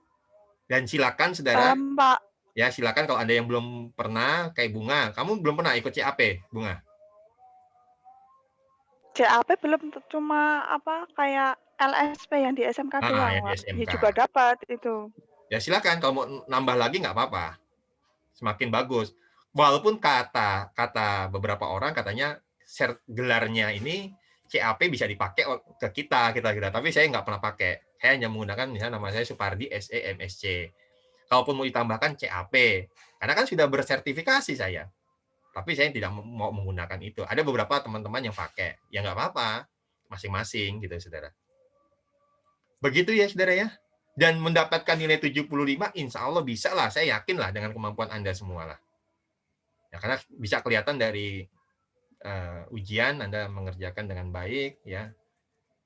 Dan silakan, Saudara. Paham, Pak. Ya, silakan kalau Anda yang belum pernah, kayak Bunga. Kamu belum pernah ikut CAP, Bunga? CAP belum, cuma kayak LSP yang di SMK doang, yang di Pak. SMK. Ya juga dapat itu. Ya silakan, kalau mau nambah lagi nggak apa-apa. Semakin bagus. Walaupun kata beberapa orang katanya gelarnya ini CAP bisa dipakai ke kita, tapi saya nggak pernah pakai. Saya hanya menggunakan misalnya nama saya Supardi SE MSc. Kalaupun mau ditambahkan CAP, karena kan sudah bersertifikasi saya. Tapi saya tidak mau menggunakan itu. Ada beberapa teman-teman yang pakai. Ya nggak apa-apa, masing-masing gitu, Saudara. Begitu ya, Saudara ya. Dan mendapatkan nilai 75, insya Allah bisa lah. Saya yakin lah dengan kemampuan Anda semua lah. Ya, karena bisa kelihatan dari ujian Anda mengerjakan dengan baik, ya.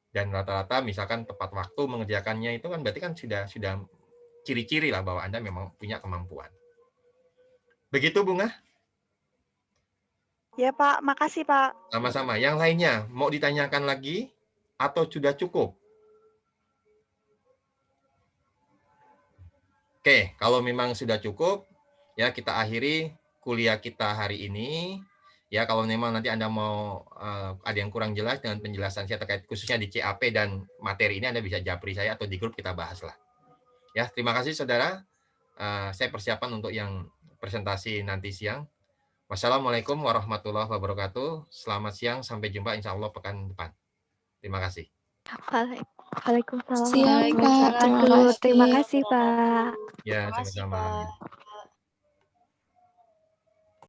Dan rata-rata misalkan tepat waktu mengerjakannya itu kan berarti kan sudah ciri-ciri lah bahwa Anda memang punya kemampuan. Begitu, Bunga? Ya, Pak. Makasih, Pak. Sama-sama. Yang lainnya mau ditanyakan lagi atau sudah cukup? Oke, kalau memang sudah cukup, ya kita akhiri kuliah kita hari ini. Ya, kalau memang nanti Anda mau ada yang kurang jelas dengan penjelasan saya terkait khususnya di CAP dan materi ini, Anda bisa japri saya atau di grup kita bahas lah. Ya, terima kasih, Saudara. Saya persiapan untuk yang presentasi nanti siang. Wassalamualaikum warahmatullahi wabarakatuh. Selamat siang, sampai jumpa insya Allah pekan depan. Terima kasih. Waalaikumsalam. Siang, Pak. Terima kasih, Pak. Ya, Terima kasih, sama-sama. Pak.